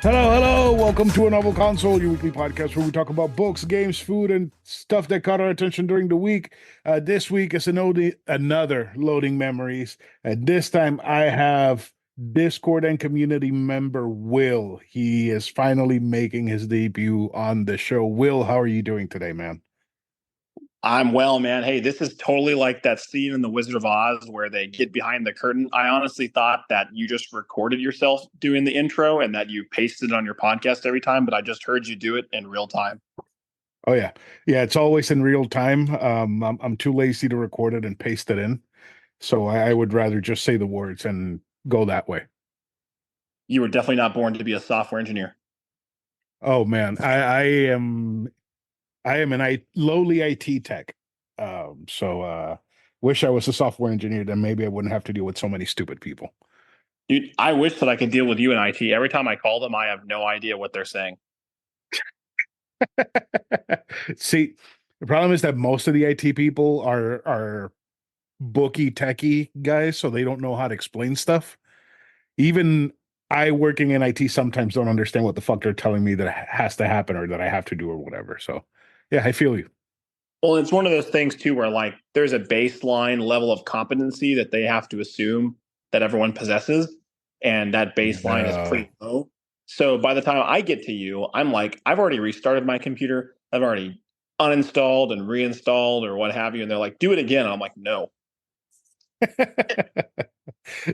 Hello, hello. Welcome to A Novel Console, your weekly podcast where we talk about books, games, food, and stuff that caught our attention during the week. This week is another loading memories. And this time I have Discord and community member Will. He is finally making his debut on the show. Will, how are you doing today, man? I'm well, man. Hey, this is totally like that scene in The Wizard of Oz where they get behind the curtain. I honestly thought that you just recorded yourself doing the intro and that you pasted it on your podcast every time, but I just heard you do it in real time. Oh yeah, yeah. It's always in real time. I'm too lazy to record it and paste it in, so I would rather just say the words and go that way. You were definitely not born to be a software engineer. Oh man, I am an lowly IT tech. Wish I was a software engineer, then maybe I wouldn't have to deal with so many stupid people. Dude, I wish that I could deal with you in IT. Every time I call them, I have no idea what they're saying. See, the problem is that most of the IT people are bookie techie guys, so they don't know how to explain stuff. Even I working in IT sometimes don't understand what the fuck they're telling me that has to happen or that I have to do or whatever. So yeah, I feel you. Well, it's one of those things too where like there's a baseline level of competency that they have to assume that everyone possesses, and that baseline is No. pretty low. So by the time I get to you, I'm like, I've already restarted my computer. I've already uninstalled and reinstalled or what have you. And they're like, do it again. And I'm like, no.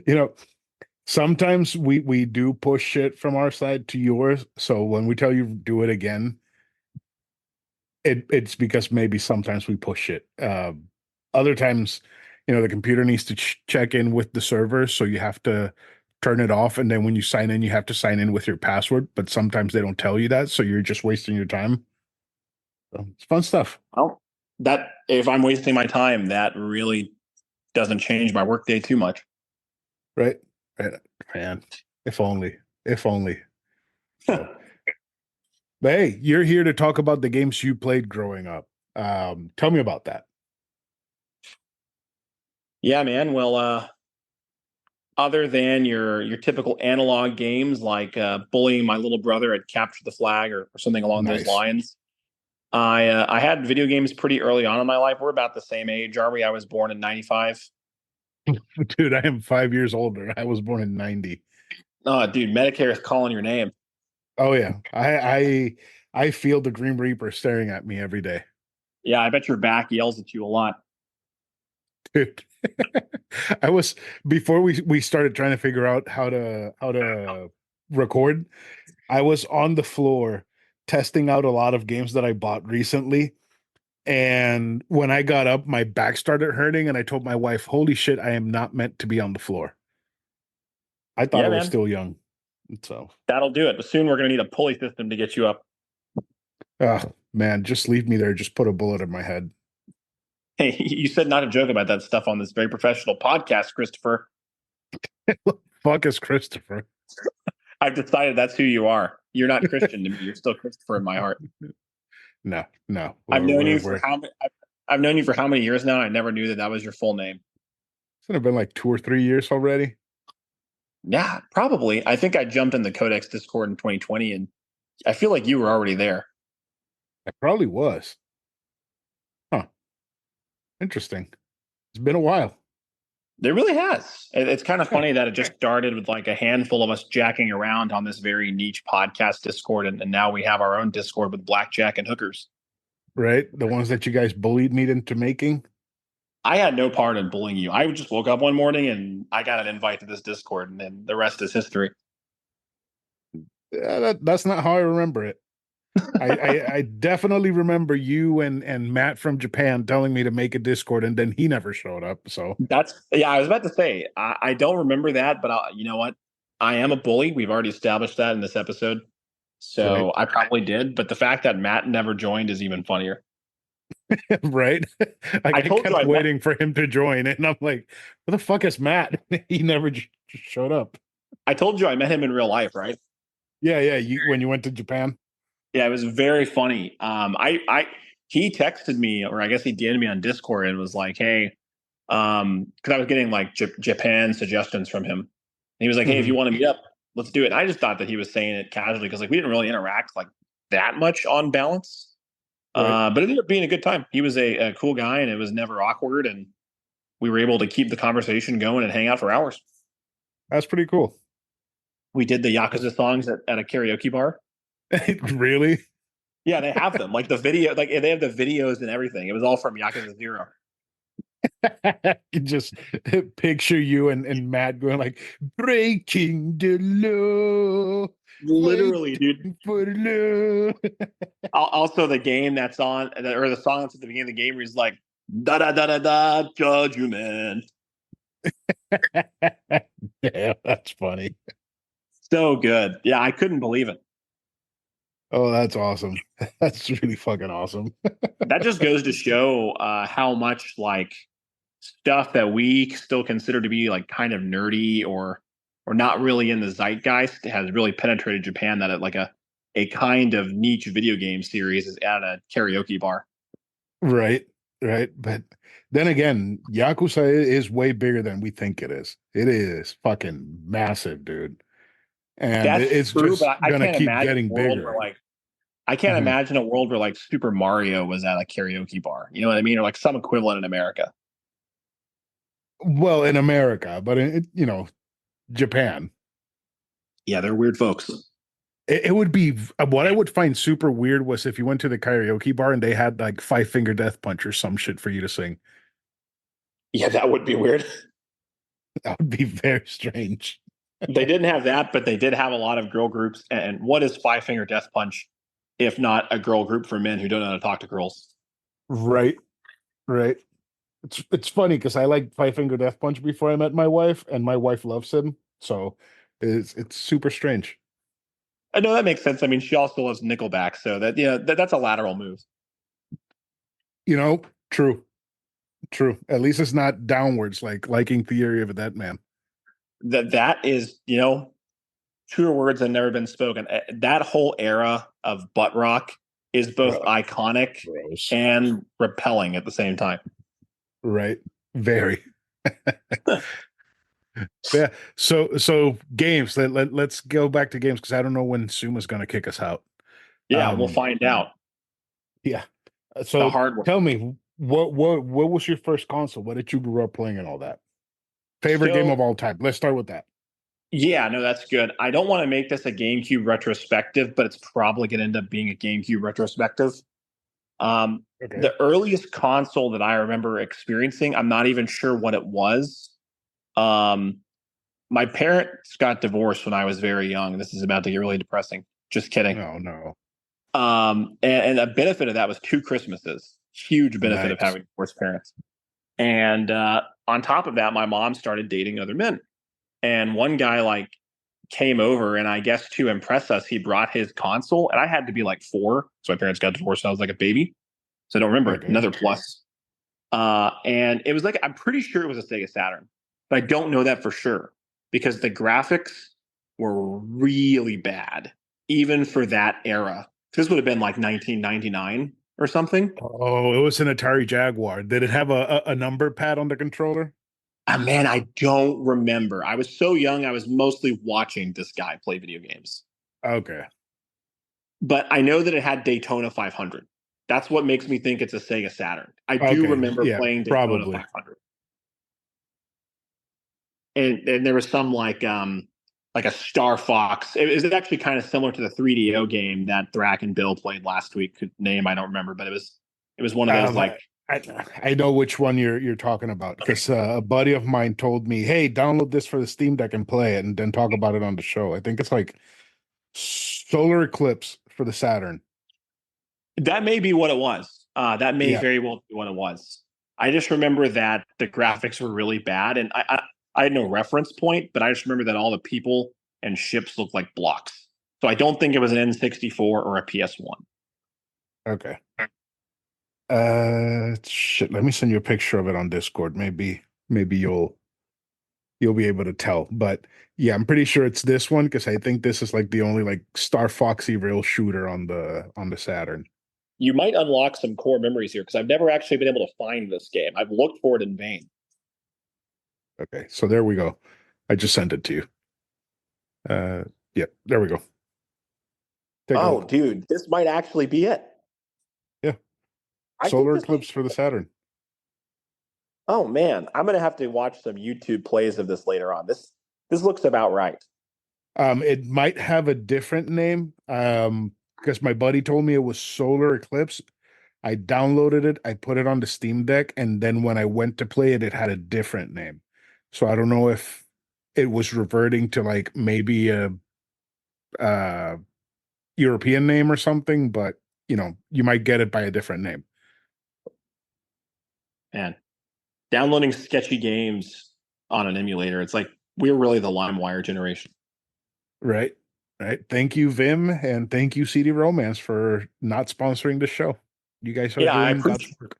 You know, sometimes we do push shit from our side to yours. So when we tell you do it again, it's because maybe sometimes we push it. Other times, the computer needs to check in with the server, so you have to turn it off, and then when you sign in, you have to sign in with your password. But sometimes they don't tell you that, so you're just wasting your time. So it's fun stuff, Well, that if I'm wasting my time, that really doesn't change my workday too much. right? Right, man. If only, if only. So, but hey, you're here to talk about the games you played growing up. Tell me about that. Yeah, man. Well, other than your typical analog games like bullying my little brother at Capture the Flag or something along those Nice. lines, I had video games pretty early on in my life. We're about the same age, are we? I was born in '95. Dude, I am 5 years older. I was born in 90. Oh, dude, Medicare is calling your name. Oh yeah. I feel the Grim Reaper staring at me every day. Yeah, I bet your back yells at you a lot. Dude. I was before we started trying to figure out how to record, I was on the floor testing out a lot of games that I bought recently. And when I got up, my back started hurting, and I told my wife, "Holy shit, I am not meant to be on the floor." I thought Yeah, I was man, still young. So, that'll do it. But soon we're going to need a pulley system to get you up. man, just leave me there. Just put a bullet in my head. Hey, you said not to joke about that stuff on this very professional podcast, Christopher. Fuck is Christopher. I've decided that's who you are. You're not Christian to me. You're still Christopher in my heart. No, no. I've known you for We're how many? I've known you for how many years now? I never knew that that was your full name. It's gonna have been like 2 or 3 years already. Yeah, probably. I think I jumped in the Codex Discord in 2020, and I feel like you were already there. I probably was. Huh. Interesting. It's been a while. It really has. It's kind of Huh. funny that it just started with like a handful of us jacking around on this very niche podcast Discord, and now we have our own Discord with blackjack and hookers. Right? The ones that you guys bullied me into making. I had no part in bullying you. I just woke up one morning and I got an invite to this Discord, and then the rest is history. Yeah, that's not how I remember it. I definitely remember you and Matt from Japan telling me to make a Discord, and then he never showed up. So That's yeah. I was about to say I don't remember that, but you know what? I am a bully. We've already established that in this episode, right, so I probably did. But the fact that Matt never joined is even funnier. right. Like I I told you kept I met. waiting for him to join, and I'm like, "Where the fuck is Matt?" He never just showed up. I told you I met him in real life, right? Yeah, yeah. When you went to Japan. Yeah, it was very funny. He texted me, or I guess he DM'd me on Discord, and was like, "Hey," because I was getting like Japan suggestions from him. And he was like, "Hey, if Hmm. you want to meet up, let's do it. And I just thought that he was saying it casually because like we didn't really interact like that much on balance. Right. But it ended up being a good time. He was a cool guy, and it was never awkward, and we were able to keep the conversation going and hang out for hours. That's pretty cool. We did the That's Yakuza songs at a karaoke bar. really. Yeah, they have them. Like the video, like they have the videos and everything. It was all from Yakuza Zero. You just picture you and Matt going like breaking the law, waiting Literally, dude. for love. Also, the game that's on, or the song that's at the beginning of the game, where he's like, da da da da da, judgment. Yeah, that's funny. So good. Yeah, I couldn't believe it. Oh, that's awesome. That's really fucking awesome. That just goes to show how much like stuff that we still consider to be like kind of nerdy or not really in the zeitgeist has really penetrated Japan. That like a kind of niche video game series is at a karaoke bar. Right, right. But then again, Yakuza is way bigger than we think it is. It is fucking massive, dude. And That's it's true, but just I gonna can't keep imagine getting a world where bigger. like I can't Mhm. imagine a world where like Super Mario was at a karaoke bar. You know what I mean? Or like some equivalent in America. Well, in America, but Japan. Yeah, they're weird folks. It would be what I would find super weird was if you went to the karaoke bar and they had like Five Finger Death Punch or some shit for you to sing. Yeah, that would be weird. That would be very strange. They didn't have that, but they did have a lot of girl groups. And what is Five Finger Death Punch if not a girl group for men who don't know how to talk to girls? Right, right. It's funny because I liked Five Finger Death Punch before I met my wife, and my wife loves him. So it's super strange. I know that makes sense. I mean, she also loves Nickelback, so that yeah, that's a lateral move. You know, true, true. At least it's not downwards like liking Theory of a Dead Man. That is, truer words have never been spoken. That whole era of butt rock is both Uh, iconic Gross. and repelling at the same time. Right. Very. Yeah. So games. Let's go back to games because I don't know when Suma's gonna kick us out. Yeah, we'll Um, find out yeah. the So hard way. tell me, what was your first console? What did you grow up playing and all that? Favorite game So of all time. Let's start with that. yeah, no, that's good. I don't want to make this a GameCube retrospective, but it's probably going to end up being a GameCube retrospective. Um, Okay. the earliest console that I remember experiencing, I'm not even sure what it was. Um, my parents got divorced when I was very young. This is about to get really depressing. Just kidding. No, no. And a benefit of that was two Christmases. Huge benefit of Nice. having divorced parents. And on top of that, my mom started dating other men. And one guy like came over, and I guess to impress us, he brought his console. And I had to be like 4, so my parents got divorced. And I was like a baby, so I don't remember it. Okay. Another plus. And it was like I'm pretty sure it was a Sega Saturn, but I don't know that for sure because the graphics were really bad, even for that era. This would have been like 1999 or something. Oh, it was an Atari Jaguar. Did it have a number pad on the controller? Man, I don't remember. I was so young. I was mostly watching this guy play video games. Okay. But I know that it had Daytona 500. That's what makes me think it's a Sega Saturn. I do Okay. remember Yeah, playing Daytona probably. 500, and there was some like a Star Fox. It was actually kind of similar to the 3DO game that Thrack and Bill played last week. Name I don't remember, but it was one of those Um, like I, I know which one you're talking about because a buddy of mine told me, "Hey, download this for the Steam Deck and play it, and then talk about it on the show." I think it's like Solar Eclipse for the Saturn. that may be what it was. That may Yeah. very well be what it was. I just remember that the graphics were really bad, and I had no reference point, but I just remember that all the people and ships looked like blocks. So I don't think it was an N64 or a PS1. Okay. Shit. Let me send you a picture of it on Discord. Maybe you'll be able to tell. But yeah, I'm pretty sure it's this one because I think this is like the only like Star Foxy rail shooter on the Saturn. You might unlock some core memories here because I've never actually been able to find this game. I've looked for it in vain. Okay, so there we go. I just sent it to you. Uh, yeah, there we go. Take a Oh, look. dude, this might actually be it. Yeah, I think solar this might eclipse be for the it. Saturn. Oh man, I'm gonna have to watch some YouTube plays of this later on. This looks about right. It might have a different name. Because my buddy told me it was solar eclipse. I downloaded it, I put it on the Steam Deck, and then when I went to play it, it had a different name. So I don't know if it was reverting to like maybe a uh European name or something, but you might get it by a different name. Man, downloading sketchy games on an emulator, it's like we're really the LimeWire generation. Right. Right. Thank you, Vim, and thank you, CD Romance, for not sponsoring the show. You guys are Yeah, doing God's work.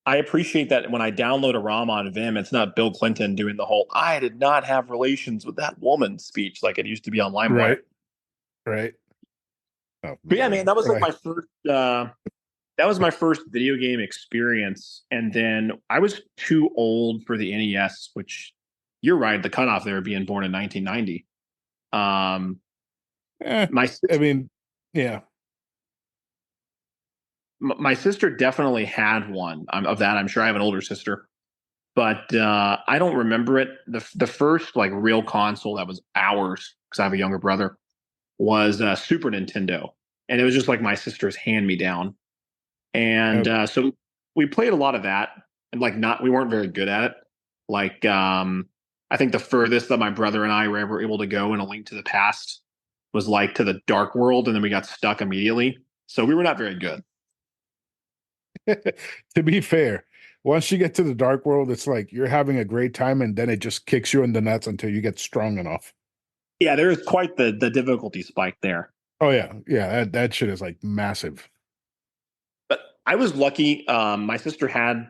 I appreciate that when I download a ROM on Vim, it's not Bill Clinton doing the whole "I did not have relations with that woman" speech like it used to be on LimeWire. Right. Right. Oh But yeah, man, man. that was like Right. my first. That was my first video game experience, and then I was too old for the NES. Which you're right, the cutoff there being born in 1990. Um, Eh, my I mean, yeah. my sister definitely had one of that. I'm sure I have an older sister, but I don't remember it. The first like real console that was ours because I have a younger brother was Super Nintendo, and it was just like my sister's hand me down. And Okay. so we played a lot of that, and like not we weren't very good at it. Like I think the furthest that my brother and I were ever able to go in A Link to the Past was like to the Dark World, and then we got stuck immediately. So we were not very good. To be fair, once you get to the dark world, it's like you're having a great time, and then it just kicks you in the nuts until you get strong enough. Yeah, there is quite the difficulty spike there. Oh yeah, yeah. That shit is like massive. But I was lucky. My sister had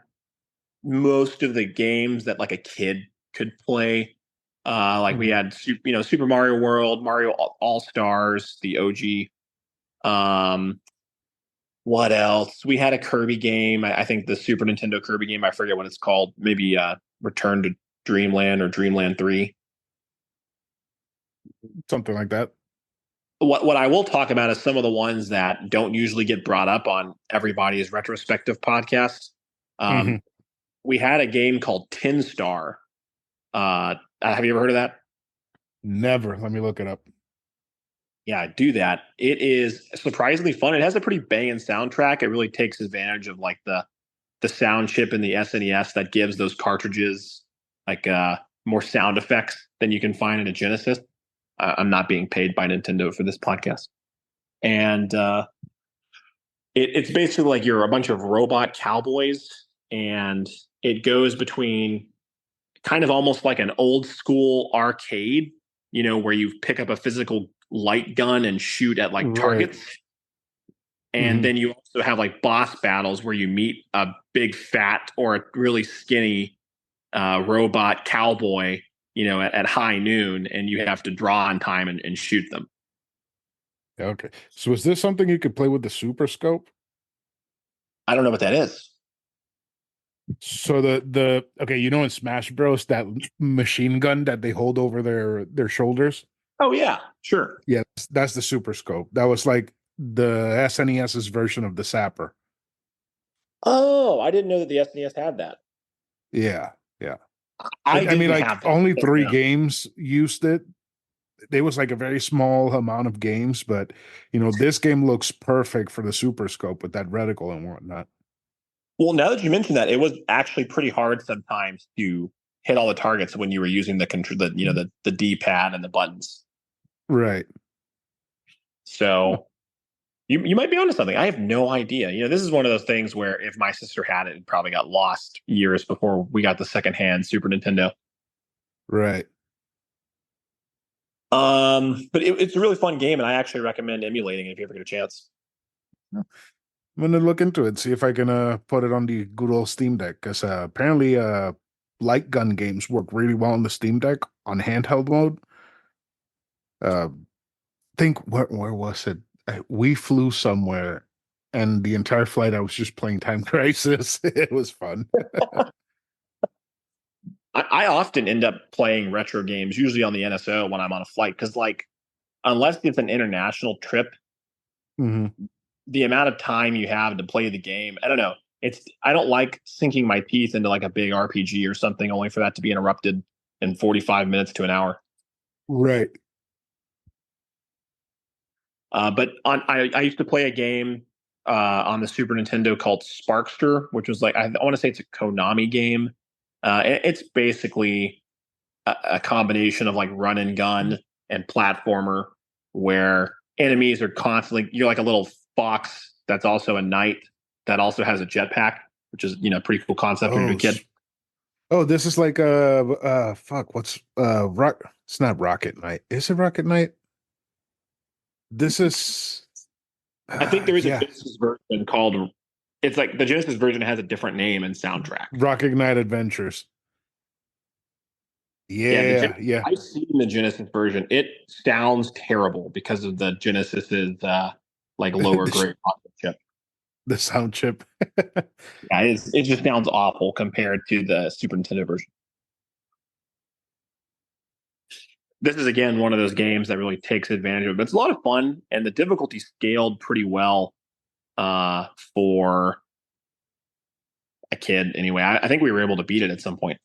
most of the games that like a kid could play. Like we Mhm. had Super Mario World, Mario All Stars, the OG. Um, what else? We had a Kirby game. I think the Super Nintendo Kirby game. I forget what it's called. Maybe Return to Dreamland or Dreamland 3. Something like that. What I will talk about is some of the ones that don't usually get brought up on everybody's retrospective podcast. Hmm. Um, we had a game called Tin Star. Have you ever heard of that? Never. Let me look it up. Yeah, do that. It is surprisingly fun. It has a pretty banging soundtrack. It really takes advantage of like the sound chip in the SNES that gives those cartridges like more sound effects than you can find in a Genesis. I'm not being paid by Nintendo for this podcast, and it's basically like you're a bunch of robot cowboys, and it goes between kind of almost like an old school arcade, where you pick up a physical light gun and shoot at like Right. targets. And Hmm. then you also have like boss battles where you meet a big fat or a really skinny robot cowboy, at high noon, and you have to draw on time and shoot them. Okay. So is this something you could play with the Super Scope? I don't know what that is. So the okay, in Smash Bros, that machine gun that they hold over their shoulders. Oh yeah, sure. Yeah, that's the Super Scope. That was like the SNES's version of the Sapper. Oh, I didn't know that the SNES had that. Yeah, yeah. I I mean, didn't like have that. only So, three yeah. games used it. There was like a very small amount of games, but this game looks perfect for the Super Scope with that reticle and whatnot. Well, now that you mention that, it was actually pretty hard sometimes to hit all the targets when you were using the control, the D pad and the buttons. Right. Huh. So you might be onto something. I have no idea. This is one of those things where if my sister had it, it probably got lost years before we got the secondhand Super Nintendo. Right. But it's a really fun game, and I actually recommend emulating it if you ever get a chance. I'm gonna look into it, see if I can put it on the good old Steam Deck. Because apparently light gun games work really well on the Steam Deck on handheld mode. Uh think where was it? We flew somewhere and the entire flight I was just playing Time Crisis. It was fun. I, I often end up playing retro games, usually on the NSO when I'm on a flight, because like unless it's an international trip, Hmm. the amount of time you have to play the game, I don't know. I don't like sinking my teeth into like a big RPG or something only for that to be interrupted in 45 minutes to an hour. Right. But I used to play a game on the Super Nintendo called Sparkster, which was like I want to say it's a Konami game. It's basically a combination of like run and gun and platformer, where enemies are constantly. You're like a little fox that's also a knight that also has a jetpack, which is pretty cool concept when you're a Oh, kid. oh, this is like fuck, what's rock? It's not Rocket Knight. Is it Rocket Knight? This is I think there is a yeah, Genesis version called. It's like the Genesis version has a different name and soundtrack. Rocket Knight Adventures. Yeah, Yeah, yeah. I've seen the Genesis version. It sounds terrible because of the Genesis's like lower the, grade audio chip. the sound chip. Yeah, it just sounds awful compared to the Super Nintendo version. This is again one of those games that really takes advantage of it. But it's a lot of fun, and the difficulty scaled pretty well for a kid. Anyway, I think we were able to beat it at some point.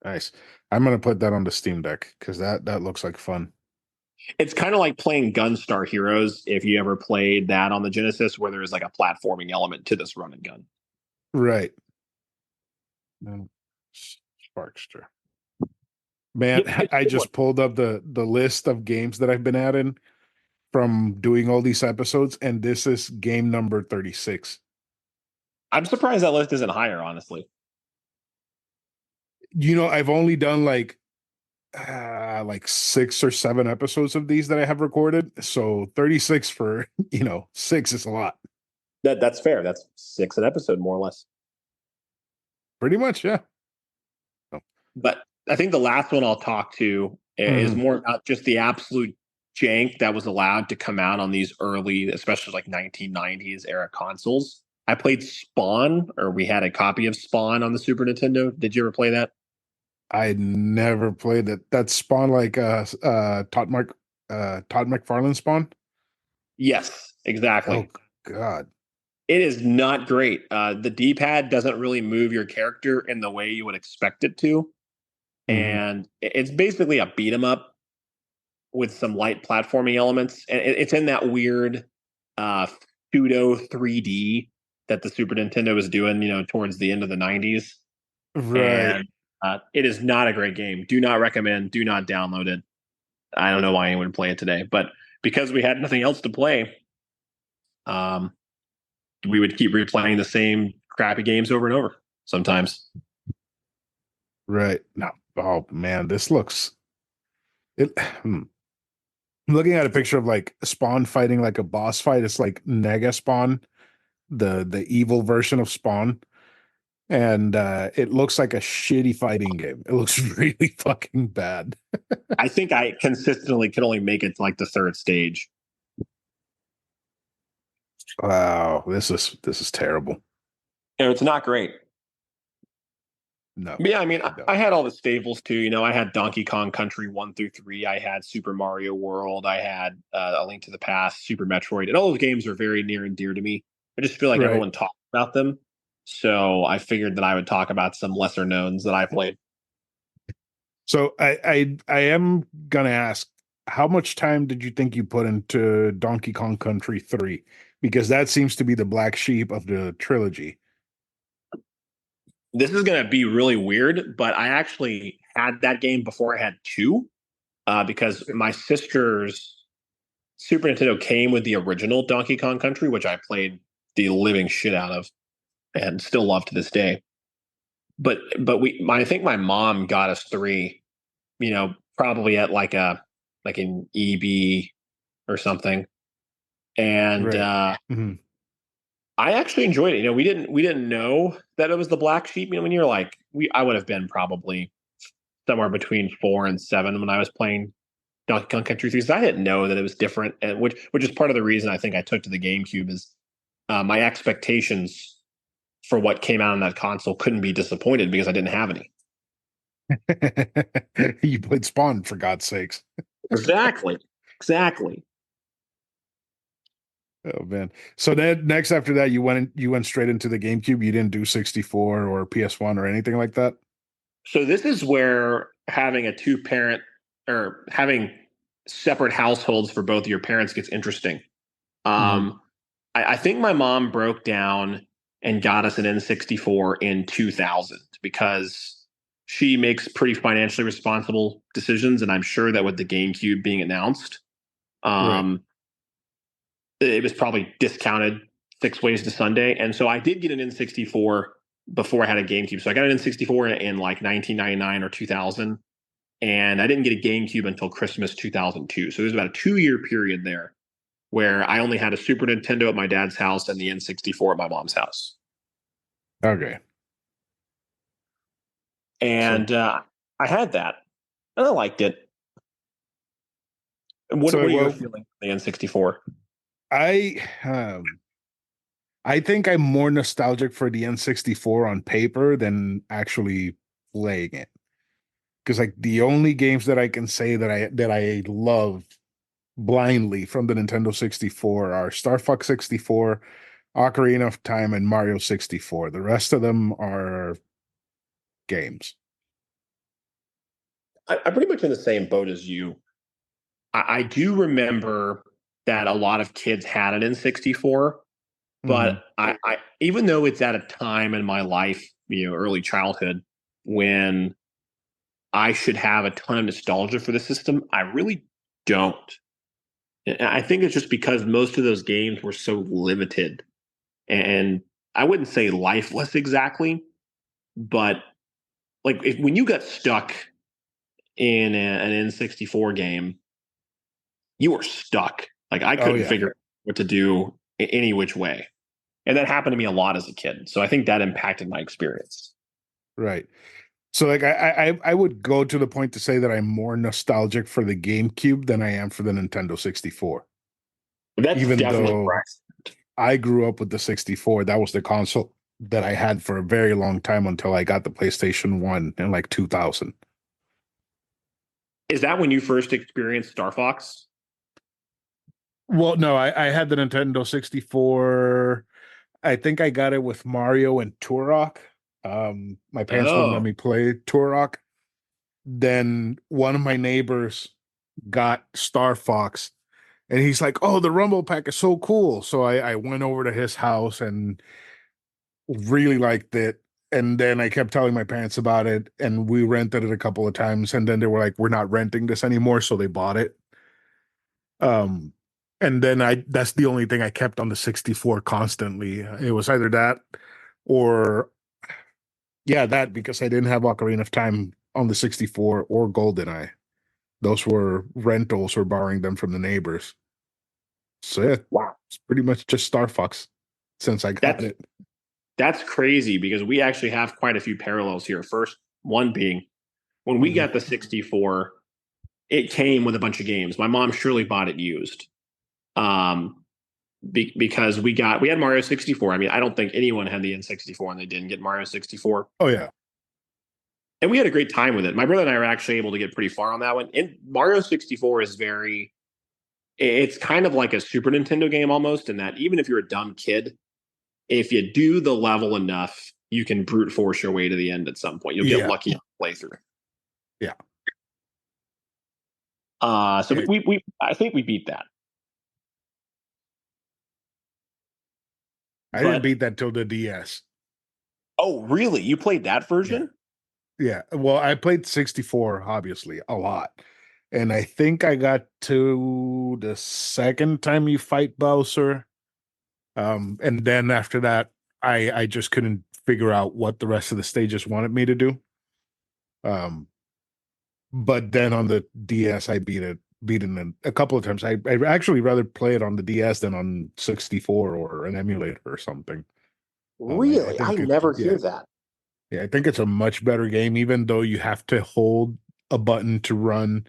Nice. I'm gonna put that on the Steam Deck because that looks like fun. It's kind of like playing Gunstar Heroes if you ever played that on the Genesis, where there's like a platforming element to this run and gun. Right. Mm. Sparkster. Man, It's a I good one. just pulled up the list of games that I've been adding from doing all these episodes, and this is game number 36. I'm surprised that list isn't higher, honestly. I've only done like 6 or 7 episodes of these that I have recorded. So 36 for, 6 is a lot. That's fair. That's six an episode, more or less. Pretty much, yeah. Oh. But I think the last one I'll talk to is Mhm. more about just the absolute jank that was allowed to come out on these early, especially like 1990s era consoles. I played Spawn, or we had a copy of Spawn on the Super Nintendo. Did you ever play that? I never played it. That Spawn like Todd McFarlane Spawn. Yes, Oh exactly. God. It is not great. The D pad doesn't really move your character in the way you would expect it to. Hmm. And it's basically a beat 'em up with some light platforming elements. And it's in that weird uh, pseudo 3D that the Super Nintendo was doing, towards the end of the 90s. Right. And it is not a great game. Do not recommend, do not download it. I don't know why anyone would play it today, but because we had nothing else to play, um, we would keep replaying the same crappy games over and over sometimes. Right. No. Oh man, this looks it. I'm looking at a picture of like Spawn fighting like a boss fight. It's like Nega Spawn, the evil version of Spawn. And it looks like a shitty fighting game. It looks really fucking bad. I think I consistently could only make it to like the third stage. Wow, this is terrible. It's not great. No, But yeah, I mean, no. I had all the staples too. I had Donkey Kong Country 1 through 3. I had Super Mario World. I had A Link to the Past, Super Metroid, and all those games are very near and dear to me. I just feel like Right. everyone talks about them, so I figured that I would talk about some lesser knowns that I played. So I am gonna ask, how much time did you think you put into Donkey Kong Country 3? Because that seems to be the black sheep of the trilogy. This is going to be really weird, but I actually had that game before I had two, because my sister's Super Nintendo came with the original Donkey Kong Country, which I played the living shit out of and still love to this day. I think my mom got us three, probably at like an EB or something, and Right. Mhm. I actually enjoyed it. We didn't know that it was the black sheep. When you're like I would have been probably somewhere between 4 and 7 when I was playing Donkey Kong Country 3. So I didn't know that it was different, and which is part of the reason I think I took to the GameCube is my expectations for what came out on that console couldn't be disappointed because I didn't have any. You played Spawn for God's sakes. Exactly. Exactly. Oh man. So then next after that you went straight into the GameCube. You didn't do 64 or PS1 or anything like that? So this is where having a two parent or having separate households for both of your parents gets interesting. Hmm. Um, I think my mom broke down and got us an N64 in 2000 because she makes pretty financially responsible decisions. And I'm sure that with the GameCube being announced, Right. um, it was probably discounted 6 ways to Sunday. And so I did get an N64 before I had a GameCube. So I got an N64 in like 1999 or 2000. And I didn't get a GameCube until Christmas 2002. So there's about a 2 year period there where I only had a Super Nintendo at my dad's house and the N64 at my mom's house. Okay. So And I had that and I liked it. What are your well, feelings on the N64? I I think I'm more nostalgic for the N64 on paper than actually playing it. Because like the only games that I can say that I love blindly from the Nintendo 64 are Star Fox 64, Ocarina of Time, and Mario 64. The rest of them are games. I'm pretty much in the same boat as you. I do remember that a lot of kids had an N64, Hmm. but I even though it's at a time in my life, early childhood, when I should have a ton of nostalgia for the system, I really don't. I think it's just because most of those games were so limited, and I wouldn't say lifeless exactly, but like when you got stuck in an N64 game, you were stuck. Like I Oh couldn't yeah, figure out what to do any which way. And that happened to me a lot as a kid. So I think that impacted my experience. right. So like I would go to the point to say that I'm more nostalgic for the GameCube than I am for the Nintendo 64. That's Even definitely though right. I grew up with the 64, that was the console that I had for a very long time until I got the PlayStation 1 in like 2000. Is that when you first experienced Star Fox? Well, no, I had the Nintendo 64. I think I got it with Mario and Turok. My parents wouldn't let Oh, me play Turok. Then one of my neighbors got Star Fox, and he's like, "Oh, the Rumble Pack is so cool." So I went over to his house and really liked it. And then I kept telling my parents about it, and we rented it a couple of times. And then they were like, "We're not renting this anymore," so they bought it. Um, and then that's the only thing I kept on the 64 constantly. It was either that or yeah, that because I didn't have Ocarina of Time on the 64 or GoldenEye. Those were rentals or borrowing them from the neighbors. So yeah, wow. it's pretty much just Star Fox since I got That's it. that's crazy because we actually have quite a few parallels here. First, one being when we Mhm. got the 64, it came with a bunch of games. My mom surely bought it used. Um, because we had Mario 64. I mean, I don't think anyone had the N64 and they didn't get Mario 64. Oh yeah, And we had a great time with it. My brother and I were actually able to get pretty far on that one. And Mario 64 is very it's kind of like a Super Nintendo game almost in that even if you're a dumb kid, if you do the level enough, you can brute force your way to the end at some point. You'll get yeah, lucky on the playthrough. yeah. So we I think we beat that. I didn't But beat that till the DS. oh, really? You played that Yeah, version? yeah. Well, I played 64 obviously a lot, and I think I got to the second time you fight Bowser. And then after that, I just couldn't figure out what the rest of the stages wanted me to do. Um, but then on the DS, I beat it a couple of times. I actually rather play it on the DS than on 64 or an emulator or something. I Really? I think it, never yeah, hear that. yeah, I think it's a much better game, even though you have to hold a button to run.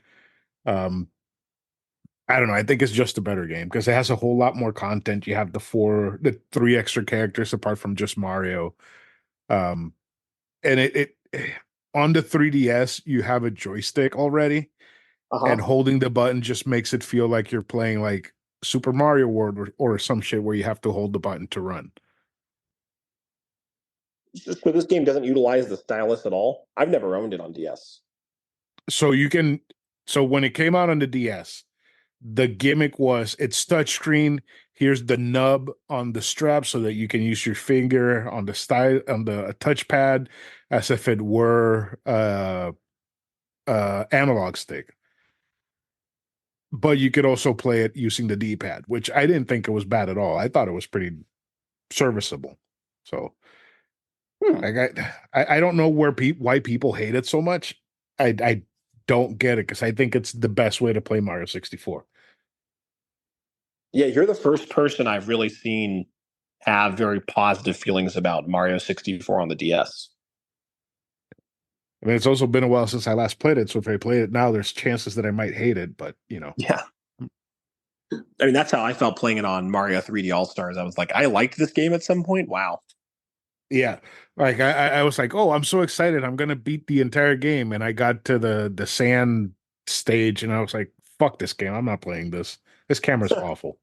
Um, I don't know. I think it's just a better game because it has a whole lot more content. You have the three extra characters apart from just Mario. Um, and it on the 3DS, you have a joystick already, and Uh-huh. holding the button just makes it feel like you're playing like Super Mario World or some shit where you have to hold the button to run. So this game doesn't utilize the stylus at all. I've never owned it on DS. So you can, so when it came out on the DS, the gimmick was it's touchscreen. Here's the nub on the strap so that you can use your finger on the style on the touchpad as if it were analog stick. But you could also play it using the D-pad, which I didn't think it was bad at all. I thought it was pretty serviceable. So Hmm. like I don't know why people hate it so much. I don't get it because I think it's the best way to play Mario 64. Yeah, you're the first person I've really seen have very positive feelings about Mario 64 on the DS. I mean, it's also been a while since I last played it, so if I play it now, there's chances that I might hate it. But Yeah. I mean, that's how I felt playing it on Mario 3D All Stars. I was like, I liked this game at some point. Wow. yeah, like I was like, oh, I'm so excited, I'm gonna beat the entire game, and I got to the sand stage, and I was like, fuck this game, I'm not playing this. This camera's awful.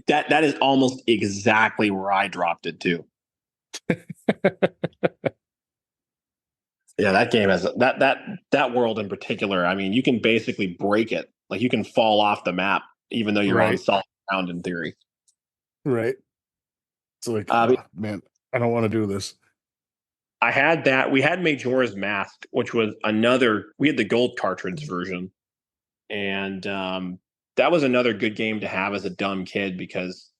That is almost exactly where I dropped it too. Yeah, that game has that world in particular. I mean, you can basically break it. Like you can fall off the map, even though you're on Right, solid ground in theory. right. It's like, Uh, oh man, I don't want to do this. I had that. We had Majora's Mask, which was another. We had the gold cartridge version, and that was another good game to have as a dumb kid because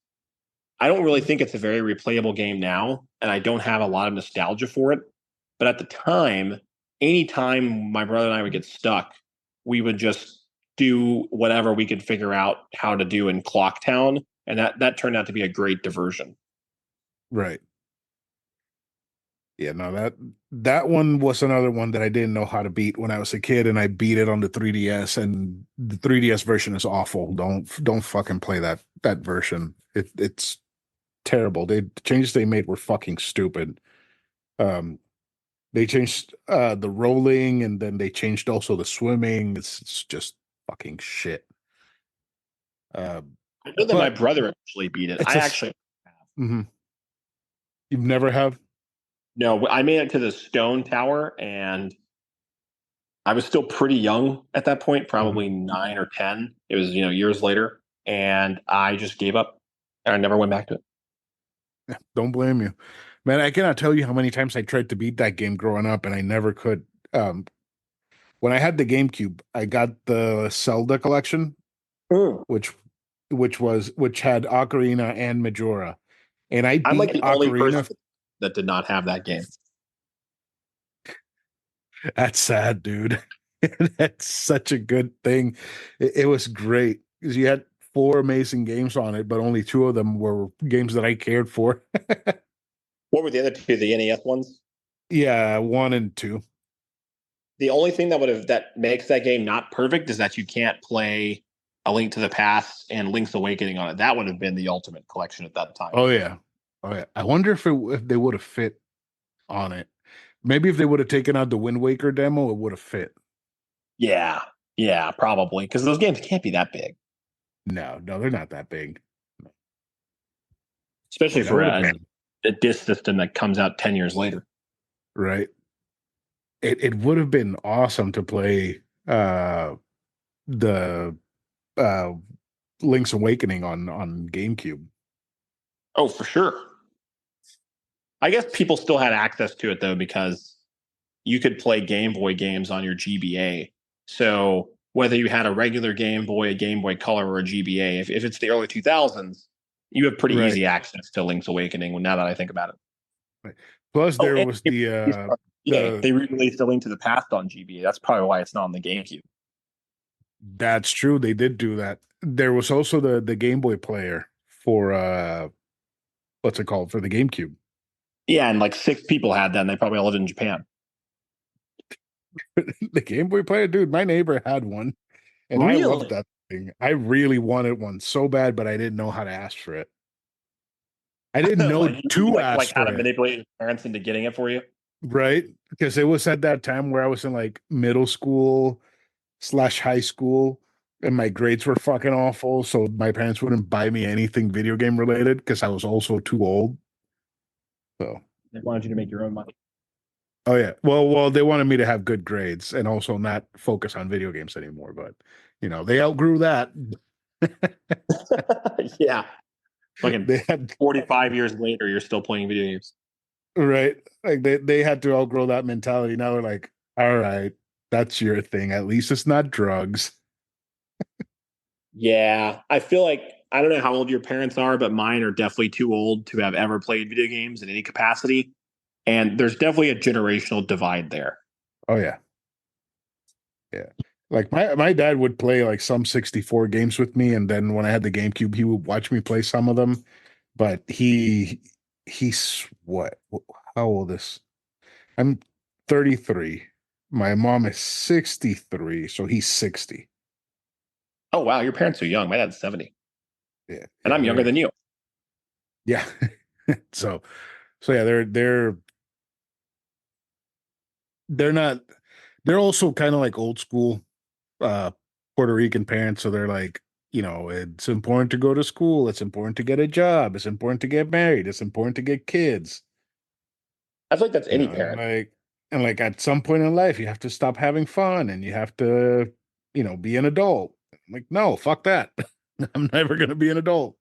I don't really think it's a very replayable game now, and I don't have a lot of nostalgia for it. But at the time, anytime my brother and I would get stuck, we would just do whatever we could figure out how to do in Clocktown, and that turned out to be a great diversion. Right. Yeah, no, that one was another one that I didn't know how to beat when I was a kid, and I beat it on the 3DS, and the 3DS version is awful. Don't fucking play that version. It's terrible. The changes they made were fucking stupid. Um, they changed the rolling, and then they changed also the swimming. It's just fucking shit. Uh, I know that my but brother actually beat it. it's I a actually mhm. You've never have. no, I made it to the stone tower, and I was still pretty young at that point, Mhm. probably 9 or 10. It was years later, and I just gave up, and I never went back to it. Yeah, don't blame you, man. I cannot tell you how many times I tried to beat that game growing up, and I never could. When I had the GameCube, I got the Zelda collection, Mm. which which had Ocarina and Majora, and I I'm like beat the only person Ocarina. that did not have that game. That's sad, dude. That's such a good thing. It was great because you had four amazing games on it, but only two of them were games that I cared for. What were the other two? The NES ones. Yeah, one and two. The only thing that makes that game not perfect is that you can't play A Link to the Past and Link's Awakening on it. That would have been the ultimate collection at that time. Oh yeah, oh yeah. I wonder if they would have fit on it. Maybe if they would have taken out the Wind Waker demo, it would have fit. Yeah, yeah, probably because those games can't be that big, No, no, they're not that big. especially Yeah, that for would have been a disc system that comes out 10 years later. right. It would have been awesome to play the uh Link's Awakening on GameCube. Oh, for sure. I guess people still had access to it though because you could play Game Boy games on your GBA. So whether you had a regular Game Boy, a Game Boy Color, or a GBA, if it's the early 2000s, you have pretty Right. easy access to Link's Awakening. Now that I think about it. Right. Plus Oh, there and was they released the they released A Link to the Past on GBA. That's probably why it's not on the GameCube. that's true. They did do that. There was also the Game Boy player for what's it called for the GameCube. Yeah, and like 6 people had that, and they probably all lived in Japan. The Game Boy player, dude, my neighbor had one and I loved Really? that thing. I really wanted one so bad, but I didn't know how to ask for it. I didn't know Like, you to like ask how for to it. manipulate your parents into getting it for you? right? Because it was at that time where I was in like middle school slash high school, and my grades were fucking awful. So my parents wouldn't buy me anything video game related because I was also too old. So, They wanted you to make your own money. oh yeah, well, they wanted me to have good grades and also not focus on video games anymore. But they outgrew that. Yeah. Fucking They had 45 years later, you're still playing video games. right, like they had to outgrow that mentality. Now they're like, all right, that's your thing. At least it's not drugs. Yeah. I feel like, I don't know how old your parents are, but mine are definitely too old to have ever played video games in any capacity. And there's definitely a generational divide there. Oh yeah, yeah. Like my dad would play like some 64 games with me, and then when I had the GameCube, he would watch me play some of them. But he's what? How old is? I'm 33. My mom is 63, so he's 60. Oh, wow. Your parents are young. My dad's 70. Yeah, And yeah, I'm younger than you. yeah. So yeah, they're not they're also kind of like old school uh Puerto Rican parents, so they're like, it's important to go to school, it's important to get a job, it's important to get married, it's important to get kids, I feel like that's any and parent. like at some point in life you have to stop having fun and you have to, be an adult. I'm like, no, fuck that. I'm never gonna be an adult.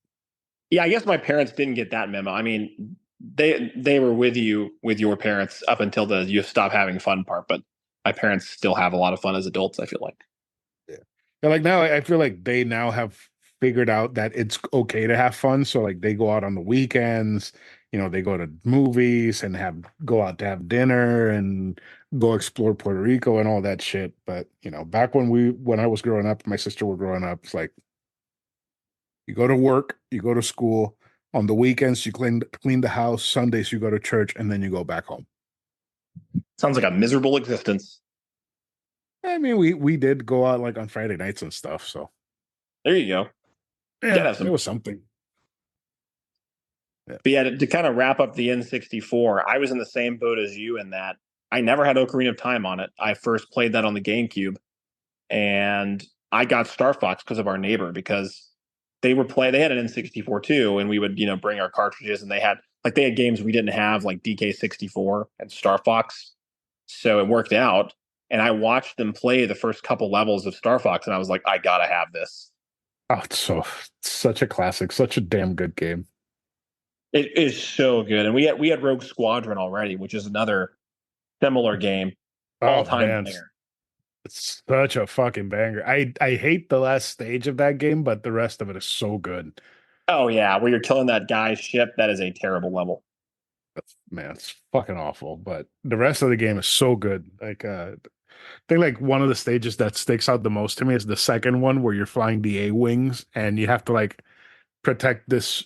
Yeah, I guess my parents didn't get that memo. I mean, they were with you with your parents up until the you stop having fun part, but my parents still have a lot of fun as adults, I feel like. Yeah. And like now I feel like they now have figured out that it's okay to have fun. So like they go out on the weekends, they go to movies and go out to have dinner and go explore Puerto Rico and all that shit. But back when I was growing up, my sister were growing up, it's like you go to work, you go to school, on the weekends you clean the house, Sundays you go to church, and then you go back home. Sounds like a miserable existence. I mean, we did go out like on Friday nights and stuff, so There you go. yeah, Gotta have it some. was something. Yeah. But yeah, to kind of wrap up the N64, I was in the same boat as you in that I never had Ocarina of Time on it. I first played that on the GameCube, and I got Star Fox because of our neighbor because they had an N64 too, and we would bring our cartridges, and they had games we didn't have like DK64 and Star Fox, so it worked out. And I watched them play the first couple levels of Star Fox, and I was like, I gotta have this. Oh, such a classic, such a damn good game. It is so good, and we had Rogue Squadron already, which is another similar game, all Oh time man, banger. it's such a fucking banger. I hate the last stage of that game, but the rest of it is so good. Oh yeah, where you're killing that guy's ship, that is a terrible level. Man, it's fucking awful, but the rest of the game is so good. Like I think like one of the stages that sticks out the most to me is the second one where you're flying the A-wings and you have to like protect this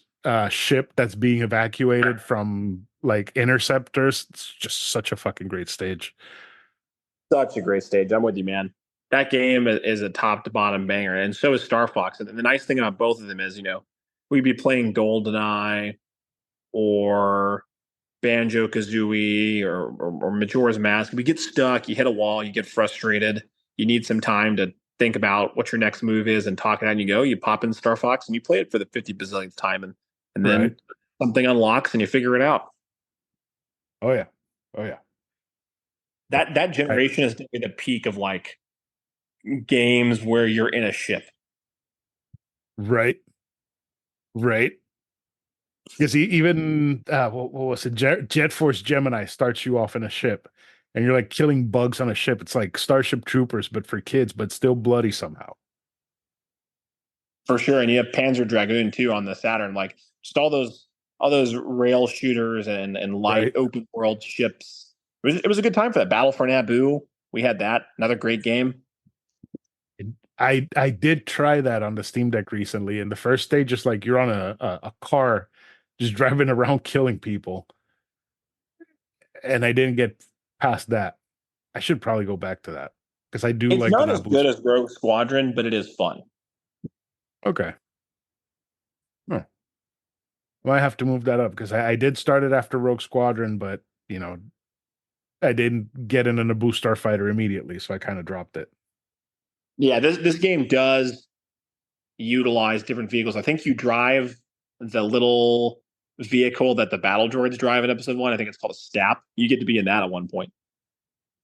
ship that's being evacuated from like interceptors. It's just such a fucking great stage. Such a great stage. I'm with you, man. That game is a top to bottom banger, and so is Star Fox. And the nice thing about both of them is, we'd be playing GoldenEye or Banjo Kazooie or Majora's Mask. We get stuck, you hit a wall, you get frustrated, you need some time to think about what your next move is and talk it out, and you pop in Star Fox and you play it for the 50 bazillionth time, and Right. then something unlocks and you figure it out. Oh yeah. Oh yeah. That I, generation is definitely the peak of like games where you're in a ship. right. Right. Because even what was it? Jet Force Gemini starts you off in a ship, and you're like killing bugs on a ship. It's like Starship Troopers, but for kids, but still bloody somehow. For sure. And you have Panzer Dragoon too on the Saturn, like just all those rail shooters and light Right. open world ships. It was a good time for that. Battle for Naboo. We had that. Another great game. I did try that on the Steam Deck recently, and the first stage is like you're on a car, just driving around killing people, and I didn't get past that. I should probably go back to that because I do It's like the not as Naboo. good as Rogue Squadron, but it is fun. Okay. Hmm. Well, I have to move that up because I did start it after Rogue Squadron, but you know, I didn't get in a Naboo starfighter immediately, so I kind of dropped it. Yeah, this game does utilize different vehicles. I think you drive the little vehicle that the battle droids drive in episode 1. I think it's called a Stap. You get to be in that at one point.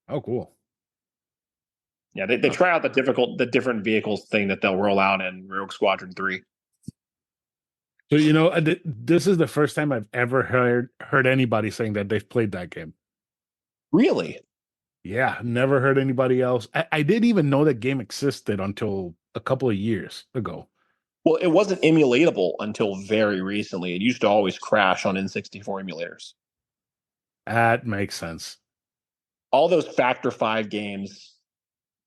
Oh, cool. Yeah, they Oh. try out the different vehicles thing that they'll roll out in Rogue Squadron 3. So this is the first time I've ever heard anybody saying that they've played that game. Really? Yeah, never heard anybody else. I didn't even know that game existed until a couple of years ago. Well, it wasn't emulatable until very recently. It used to always crash on N64 emulators. That makes sense. All those Factor 5 games,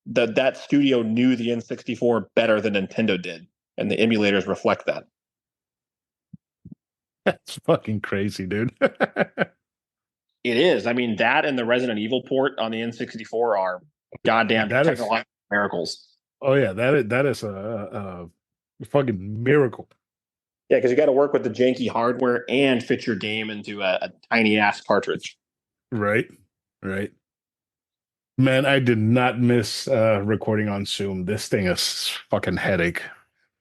that studio knew the N64 better than Nintendo did, and the emulators reflect that. That's fucking crazy, dude. It is. I mean, that and the Resident Evil port on the N64 are goddamn That is, technological miracles. oh yeah, that is a fucking miracle. Yeah, because you got to work with the janky hardware and fit your game into a tiny ass cartridge. Right, right. Man, I did not miss recording on Zoom. This thing is fucking headache.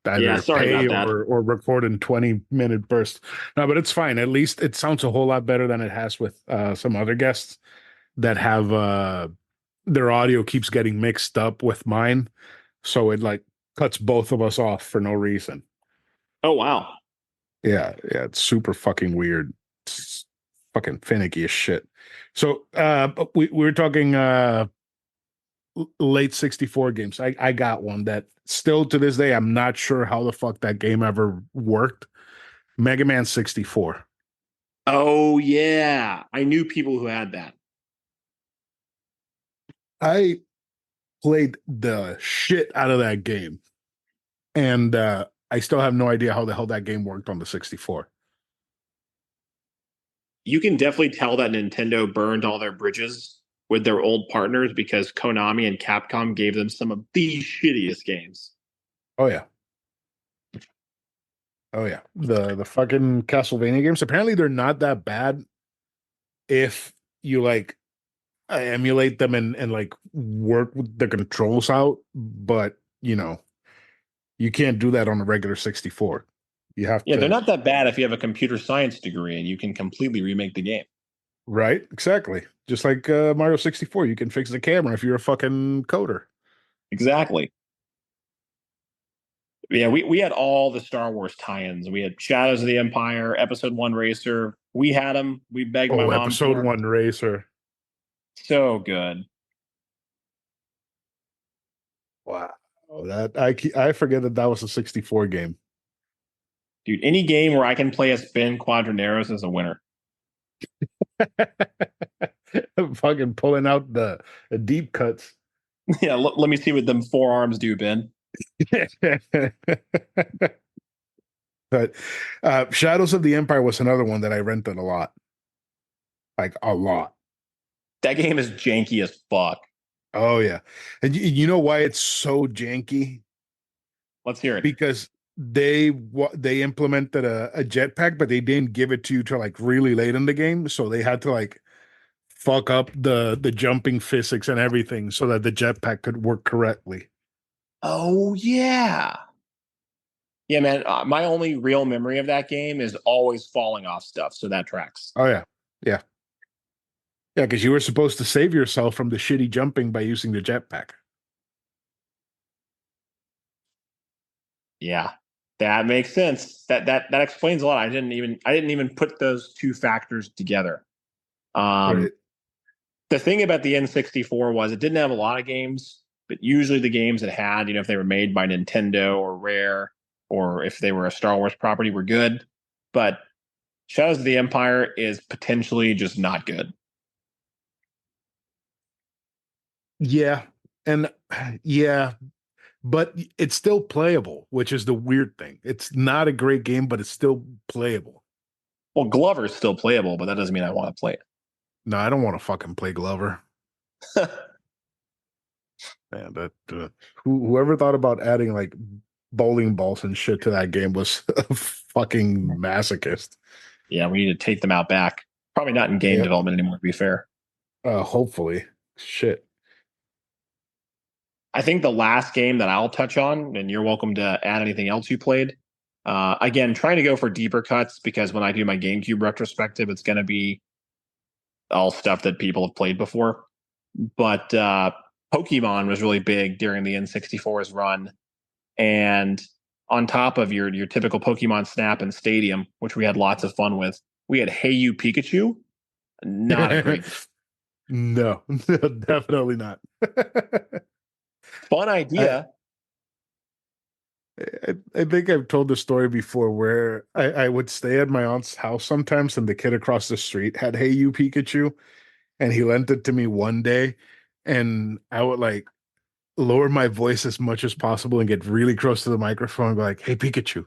Yeah, Either sorry pay about that. or record in 20-minute bursts. No, but it's fine. At least it sounds a whole lot better than it has with some other guests that have their audio keeps getting mixed up with mine. So it like cuts both of us off for no reason. Oh wow. Yeah, yeah, it's super fucking weird. It's fucking finicky as shit. So but we were talking late 64 games. I got one that still to this day I'm not sure how the fuck that game ever worked. Mega Man 64. Oh yeah, I knew people who had that. I played the shit out of that game. And I still have no idea how the hell that game worked on the 64. You can definitely tell that Nintendo burned all their bridges with their old partners because Konami and Capcom gave them some of the shittiest games. Oh yeah. Oh yeah. The fucking Castlevania games, apparently they're not that bad if you like emulate them and like work with the controls out, but you can't do that on a regular 64. You have Yeah, they're to. not that bad if you have a computer science degree and you can completely remake the game. Right, exactly. Just like Mario 64, you can fix the camera if you're a fucking coder. Exactly. Yeah, we had all the Star Wars tie-ins. We had Shadows of the Empire, Episode 1 Racer. We had them. We begged my Oh, mom episode for 'em. one racer. So good. Wow. That I forget that was a 64 game. Dude, any game where I can play as Ben Quadraneros is a winner. Fucking pulling out the deep cuts. Yeah, let me see what them forearms do, Ben. But Shadows of the Empire was another one that I rented a lot. Like a lot. That game is janky as fuck. Oh yeah. And you know why it's so janky? Let's hear it. Because they implemented a jetpack, but they didn't give it to you till like really late in the game. So they had to like fuck up the jumping physics and everything so that the jetpack could work correctly. Oh yeah. Yeah, man. My only real memory of that game is always falling off stuff, so that tracks. Oh yeah. Yeah. Yeah, because you were supposed to save yourself from the shitty jumping by using the jetpack. Yeah, that makes sense. That explains a lot. I didn't even put those two factors together. Right. The thing about the N64 was it didn't have a lot of games, but usually the games it had, if they were made by Nintendo or Rare, or if they were a Star Wars property, were good. But Shadows of the Empire is potentially just not good. Yeah. And yeah, but it's still playable, which is the weird thing. It's not a great game, but it's still playable. Well, Glover's still playable, but that doesn't mean I want to play No, I don't want to fucking play Glover. it. Man, that whoever thought about adding like bowling balls and shit to that game was a fucking masochist. Yeah, we need to take them out back. Probably not in game Yeah. development anymore, to be fair. Hopefully. Shit. I think the last game that I'll touch on, and you're welcome to add anything else you played. Again, trying to go for deeper cuts because when I do my GameCube retrospective, it's going to be all stuff that people have played before. But Pokemon was really big during the N64's run. And on top of your typical Pokemon Snap and Stadium, which we had lots of fun with, we had Hey You Pikachu. Not a great No, definitely not. fun idea. I think I've told the story before where I would stay at my aunt's house sometimes, and the kid across the street had Hey You Pikachu, and he lent it to me one day, and I would like lower my voice as much as possible and get really close to the microphone and be like, "Hey Pikachu,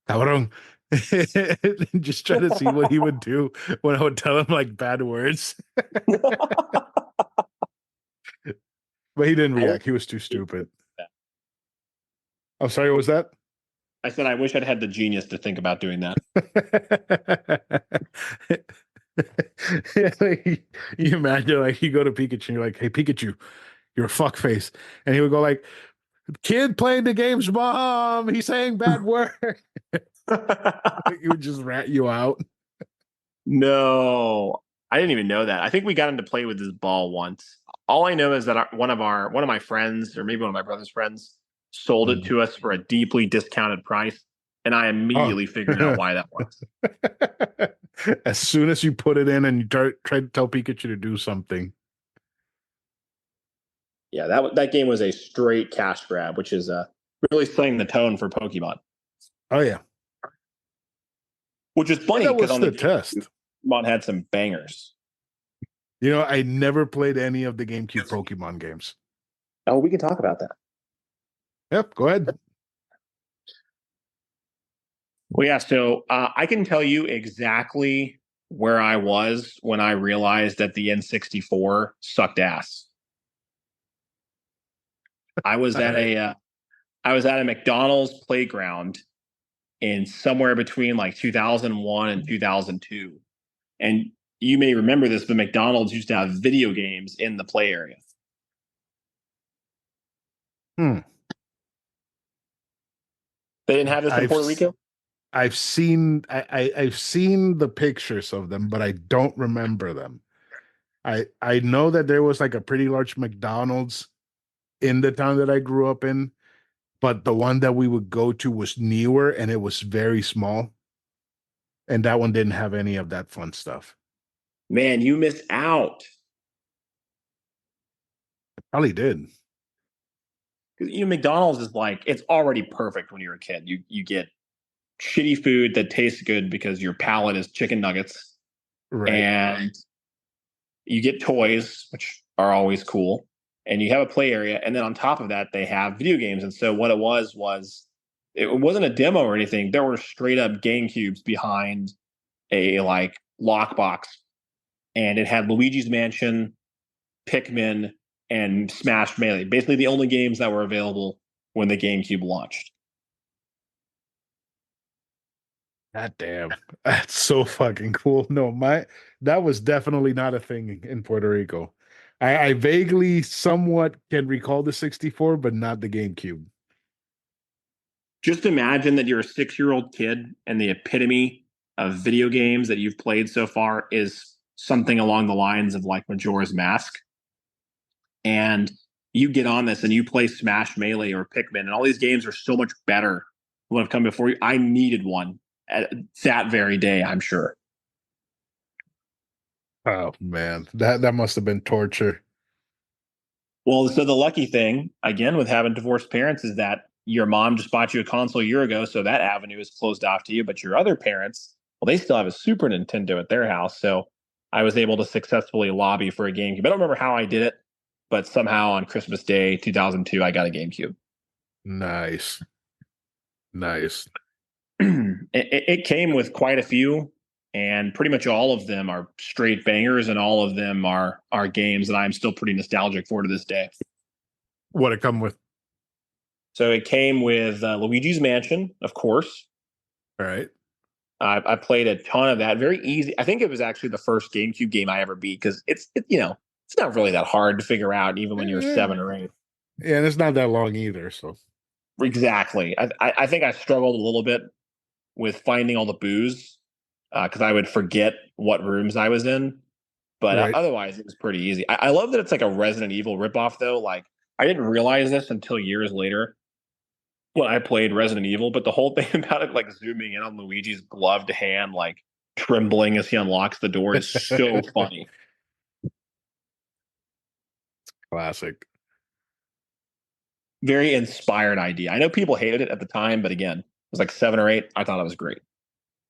cabrón." And just try to see what he would do when I would tell him like bad words. But he didn't react. He was too stupid. I'm sorry, what was that? I said I wish I'd had the genius to think about doing that. You imagine like you go to Pikachu and you're like, "Hey Pikachu, you're a fuckface," and he would go like, "Kid playing the game's mom. He's saying bad words." He would just rat you out. No, I didn't even know that. I think we got him to play with this ball once. All I know is that one of my friends, or maybe one of my brother's friends, sold it to us for a deeply discounted price, and I Oh. immediately figured out why that was. As soon as you put it in and you try to tell Pikachu to do something. Yeah, that game was a straight cash grab, which is really setting the tone for Pokemon. Oh yeah, which is funny that because was on the the test. Pokemon had some bangers. You know, I never played any of the GameCube Pokemon games. Oh, we can talk about that. Yep, go ahead. Well, yeah. So I can tell you exactly where I was when I realized that the N64 sucked ass. I was at a McDonald's playground in somewhere between like 2001 and 2002, and you may remember this, but McDonald's used to have video games in the play area. They didn't have this in Puerto Rico? I've seen I've seen the pictures of them, but I don't remember them. I know that there was like a pretty large McDonald's in the town that I grew up in, but the one that we would go to was newer and it was very small. And that one didn't have any of that fun stuff. Man, you missed out. Probably did. McDonald's is like, it's already perfect when you're a kid. You get shitty food that tastes good because your palate is chicken nuggets, Right. and you get toys, which are always cool, and you have a play area, and then on top of that, they have video games. And so what it was it wasn't a demo or anything. There were straight up GameCubes behind a like lockbox, and it had Luigi's Mansion, Pikmin, and Smash Melee. Basically, the only games that were available when the GameCube launched. God damn. That's so fucking cool. No, that was definitely not a thing in Puerto Rico. I vaguely somewhat can recall the 64, but not the GameCube. Just imagine that you're a 6-year-old kid and the epitome of video games that you've played so far is something along the lines of like Majora's Mask. And you get on this and you play Smash Melee or Pikmin, and all these games are so much better than what have come before you. I needed one at that very day, I'm sure. Oh man, that must have been torture. Well, so the lucky thing, again, with having divorced parents is that your mom just bought you a console a year ago, so that avenue is closed off to you. But your other parents, well, they still have a Super Nintendo at their house. So I was able to successfully lobby for a GameCube. I don't remember how I did it, but somehow on Christmas Day 2002, I got a GameCube. Nice. Nice. It came with quite a few, and pretty much all of them are straight bangers, and all of them are games that I'm still pretty nostalgic for to this day. What it come with? So it came with Luigi's Mansion, of course. All right. I played a ton of that. Very easy. I think it was actually the first GameCube game I ever beat because it's not really that hard to figure out even when you're Eh, 7 or 8. yeah, and it's not that long either. So Exactly. I think I struggled a little bit with finding all the booze because I would forget what rooms I was in. But right. otherwise, it was pretty easy. I love that it's like a Resident Evil ripoff, though. Like, I didn't realize this until years later when I played Resident Evil. But the whole thing about it, like zooming in on Luigi's gloved hand, like trembling as he unlocks the door, is so funny. Classic. Very inspired idea. I know people hated it at the time, but again, it was like 7 or 8. I thought it was great.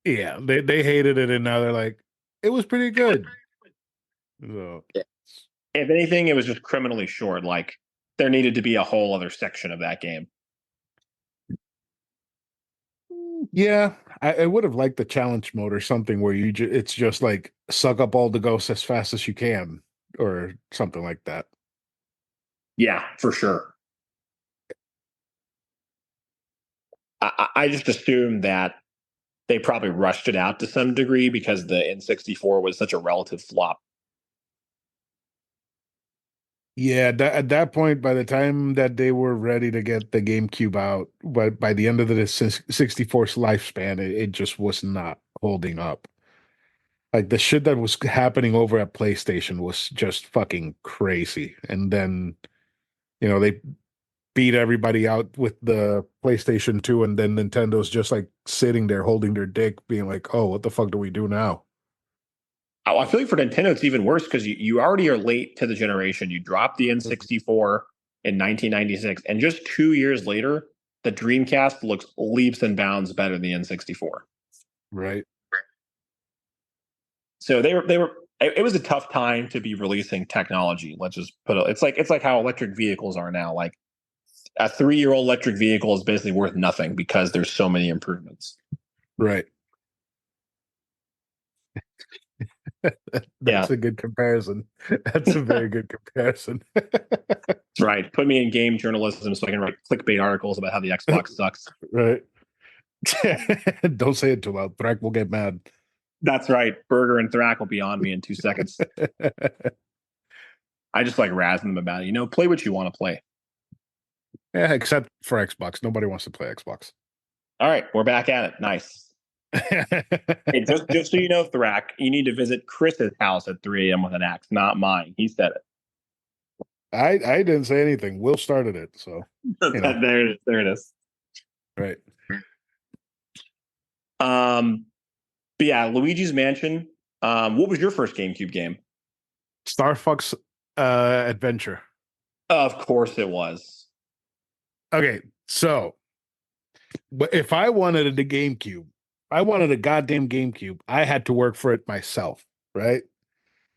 Yeah, they hated it, and now they're like, it was pretty good. So If anything, it was just criminally short. Like, there needed to be a whole other section of that game. yeah, I would have liked the challenge mode or something where it's just like suck up all the ghosts as fast as you can, or something like that. Yeah, for sure. I just assumed that they probably rushed it out to some degree because the N64 was such a relative flop. Yeah, at that point, by the time that they were ready to get the GameCube out, but by the end of the 64's lifespan, it just was not holding up. Like the shit that was happening over at PlayStation was just fucking crazy. And then, they beat everybody out with the PlayStation 2, and then Nintendo's just like sitting there holding their dick, being like, oh, what the fuck do we do now? Oh, I feel like for Nintendo, it's even worse because you already are late to the generation. You dropped the N64 in 1996, and just 2 years later, the Dreamcast looks leaps and bounds better than the N64. Right. So they were. It was a tough time to be releasing technology. Let's just put it. It's like how electric vehicles are now. Like a 3-year-old electric vehicle is basically worth nothing because there's so many improvements. Right. Yeah, That's a good comparison. That's a very good comparison. that's right. Put me in game journalism so I can write clickbait articles about how the Xbox sucks. Right. Don't say it too loud. Thrak will get mad. That's right. Burger and Thrack will be on me in 2 seconds. I just like razzing them about it. Play what you want to play. Yeah, except for Xbox. Nobody wants to play Xbox. All right, we're back at it. Nice. Hey, just so you know, Thrack, you need to visit Chris's house at 3 a.m. with an axe, not mine. He said it. I didn't say anything. Will started it, so There it is. There it is. right. But yeah, Luigi's Mansion. What was your first GameCube game? Star Fox Adventure. Of course it was. Okay, so but if I wanted a GameCube, I wanted a goddamn GameCube, I had to work for it myself, right?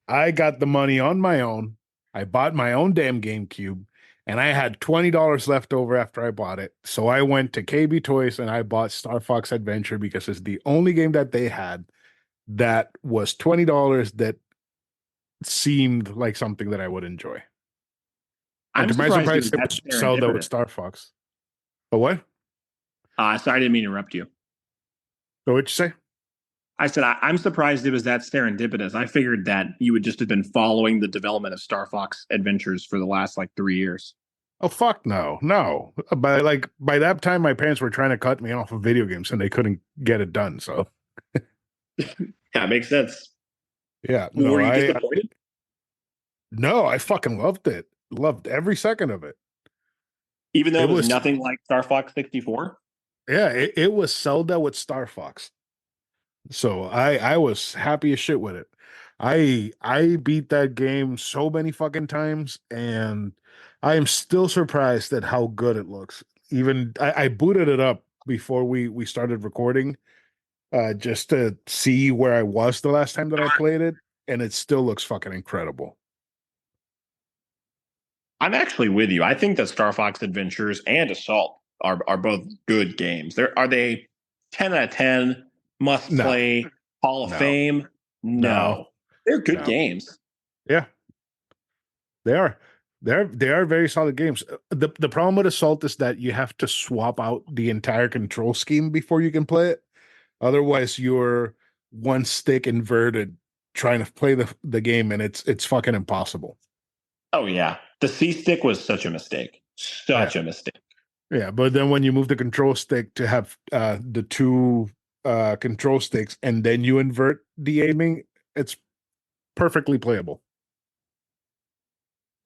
I got the money on my own. I bought my own damn GameCube, and I had $20 left over after I bought it. So I went to KB Toys and I bought Star Fox Adventure because it's the only game that they had that was $20 that seemed like something that I would enjoy. And I'm to my surprised it surprise, was it that was Zelda with serendipitous. Star Fox. But what? Sorry, I didn't mean to interrupt you. So what'd you say? I said I'm surprised it was that serendipitous. I figured that you would just have been following the development of Star Fox Adventures for the last 3 years. Oh fuck no, no. By that time, my parents were trying to cut me off of video games, and they couldn't get it done. So Yeah, makes sense. yeah, Were you disappointed? no, I fucking loved it. Loved every second of it. Even though It it was was nothing like Star Fox 64? yeah, it was Zelda with Star Fox. So I was happy as shit with it. I beat that game so many fucking times, and I am still surprised at how good it looks. Even I booted it up before we started recording, just to see where I was the last time that I played it, and it still looks fucking incredible. I'm actually with you. I think that Star Fox Adventures and Assault are both good games. Are they 10 out of 10 must No, play Hall of no, Fame? no, No. They're good no. games. Yeah, they are. They are very solid games. The problem with Assault is that you have to swap out the entire control scheme before you can play it. Otherwise, you're one stick inverted trying to play the game, and it's fucking impossible. Oh yeah, the C stick was such a mistake, Yeah, such a mistake. yeah. But then when you move the control stick to have the two control sticks, and then you invert the aiming, it's perfectly playable.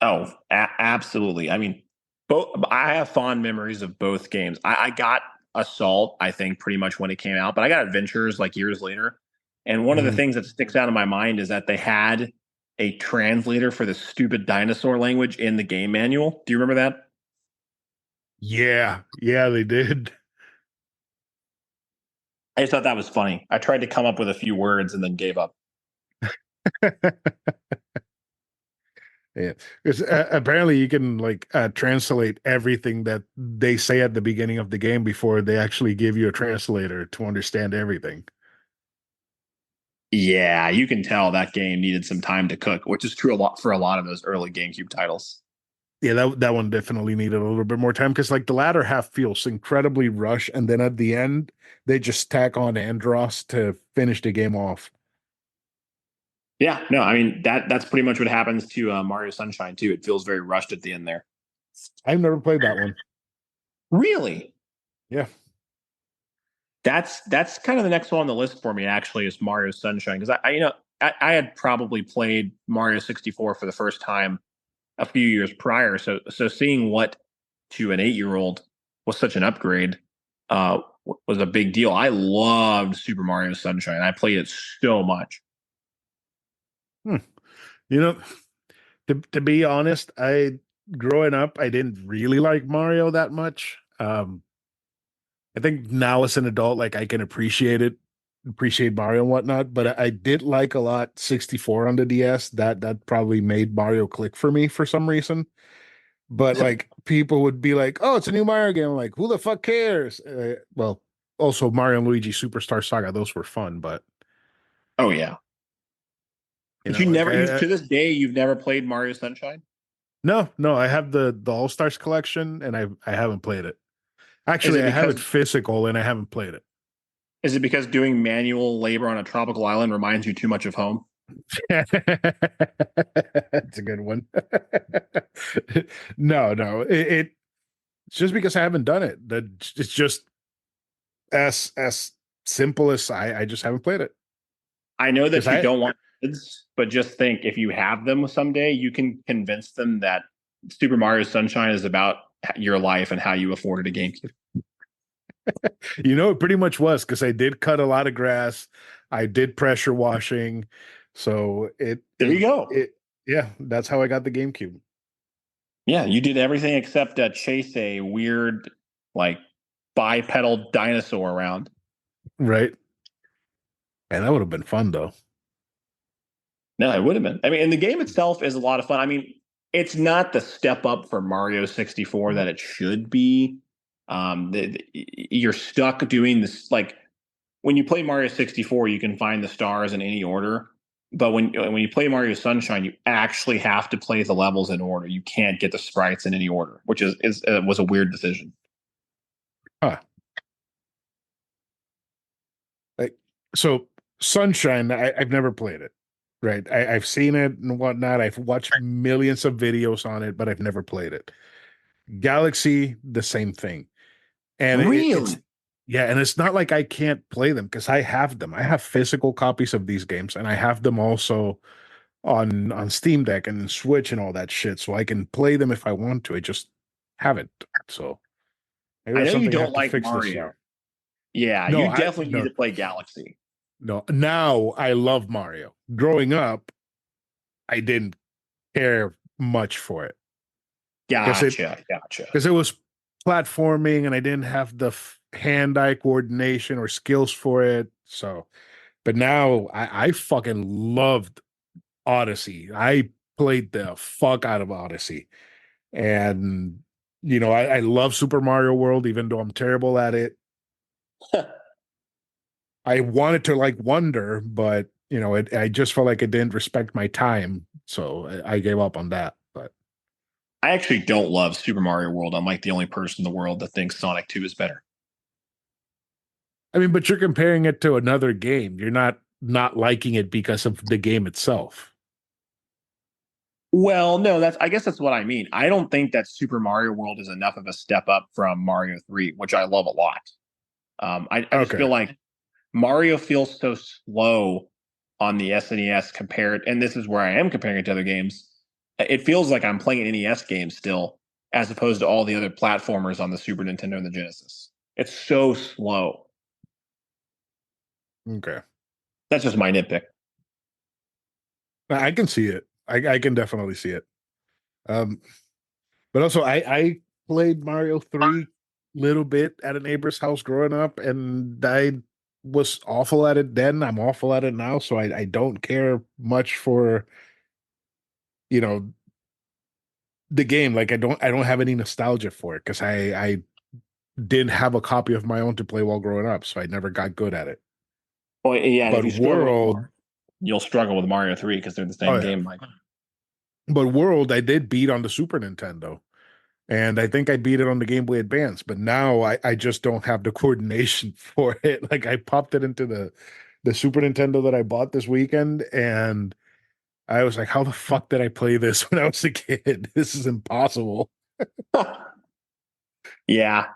Oh, absolutely. I mean, both. I have fond memories of both games. I got Assault, I think, pretty much when it came out, but I got Adventures like years later. And one of the Mhm. things that sticks out in my mind is that they had a translator for the stupid dinosaur language in the game manual. Do you remember that? Yeah, yeah, they did. I just thought that was funny. I tried to come up with a few words and then gave up. Yeah, because apparently you can like translate everything that they say at the beginning of the game before they actually give you a translator to understand everything. Yeah, you can tell that game needed some time to cook, which is true a lot for a lot of those early GameCube titles. Yeah, that one definitely needed a little bit more time because like the latter half feels incredibly rushed, and then at the end they just tack on Andros to finish the game off. Yeah, no, I mean that's pretty much what happens to Mario Sunshine too. It feels very rushed at the end there. I've never played that one. Really? Yeah. That's kind of the next one on the list for me. Actually, is Mario Sunshine because I had probably played Mario 64 for the first time a few years prior. So seeing what to an 8-year old was such an upgrade was a big deal. I loved Super Mario Sunshine. I played it so much. Hmm. You know, to be honest, I growing up I didn't really like Mario that much. I think now as an adult, like I can appreciate it, appreciate Mario and whatnot. But I did like a lot 64 on the DS. That probably made Mario click for me for some reason. But like people would be like, "Oh, it's a new Mario game." I'm like, who the fuck cares? Well, also Mario and Luigi Superstar Saga, those were fun, but Oh yeah. you But know, you like never you to this day you've never played Mario Sunshine? no, no, I have the All Stars collection and I haven't played it. Is Actually, it I have it because physical and I haven't played it. is it because doing manual labor on a tropical island reminds you too much of home? That's a good one. No, no, it's just because I haven't done it. That it's just as simple as I just haven't played it I know because that you don't want kids, but just think if you have them someday, you can convince them that Super Mario Sunshine is about your life and how you afforded a GameCube. it pretty much was because I did cut a lot of grass, I did pressure washing, so There you go. yeah, that's how I got the GameCube. Yeah, you did everything except chase a weird, like, bipedal dinosaur around. Right, and that would have been fun though. No, it would have been. I mean, and the game itself is a lot of fun. I mean, it's not the step up for Mario 64 that it should be. You're stuck doing this. Like when you play Mario 64, you can find the stars in any order. But when you play Mario Sunshine, you actually have to play the levels in order. You can't get the sprites in any order, which is was a weird decision. Huh. Like so, Sunshine, I've never played it. Right, I've seen it and whatnot. I've watched millions of videos on it, but I've never played it. Galaxy, the same thing. And it's Really? yeah, and it's not like I can't play them because I have them. I have physical copies of these games, and I have them also on Steam Deck and Switch and all that shit, so I can play them if I want to. I just haven't. So maybe I that's know you something I have don't to like fix this Mario. year. Yeah, No, you I definitely need no to play Galaxy. no. Now I love Mario. Growing up, I didn't care much for it because it Gotcha. because it was platforming and I didn't have the hand-eye coordination or skills for it. So, but now I fucking loved Odyssey. I played the fuck out of Odyssey. And, I love Super Mario World, even though I'm terrible at it. I wanted to like Wonder, but, I just felt like it didn't respect my time. So I gave up on that. But I actually don't love Super Mario World. I'm like the only person in the world that thinks Sonic 2 is better. I mean, but you're comparing it to another game. You're not liking it because of the game itself. Well, no, I guess that's what I mean. I don't think that Super Mario World is enough of a step up from Mario 3, which I love a lot. I just feel Okay. like Mario feels so slow on the SNES compared, and this is where I am comparing it to other games. It feels like I'm playing an NES game still, as opposed to all the other platformers on the Super Nintendo and the Genesis. It's so slow. Okay. That's just my nitpick. I can see it. I can definitely see it. Um, but also I played Mario 3 little bit at a neighbor's house growing up, and I was awful at it then. I'm awful at it now, so I don't care much for, you know, the game. Like I don't have any nostalgia for it because I didn't have a copy of my own to play while growing up, so I never got good at it. Well, yeah, and if But you struggle with World, Mario, you'll struggle with Mario 3 because they're the oh same yeah, game, Mike. but World I did beat on the Super Nintendo. And I think I beat it on the Game Boy Advance, but now I just don't have the coordination for it. Like I popped it into the Super Nintendo that I bought this weekend, and I was like, how the fuck did I play this when I was a kid? This is impossible. Yeah,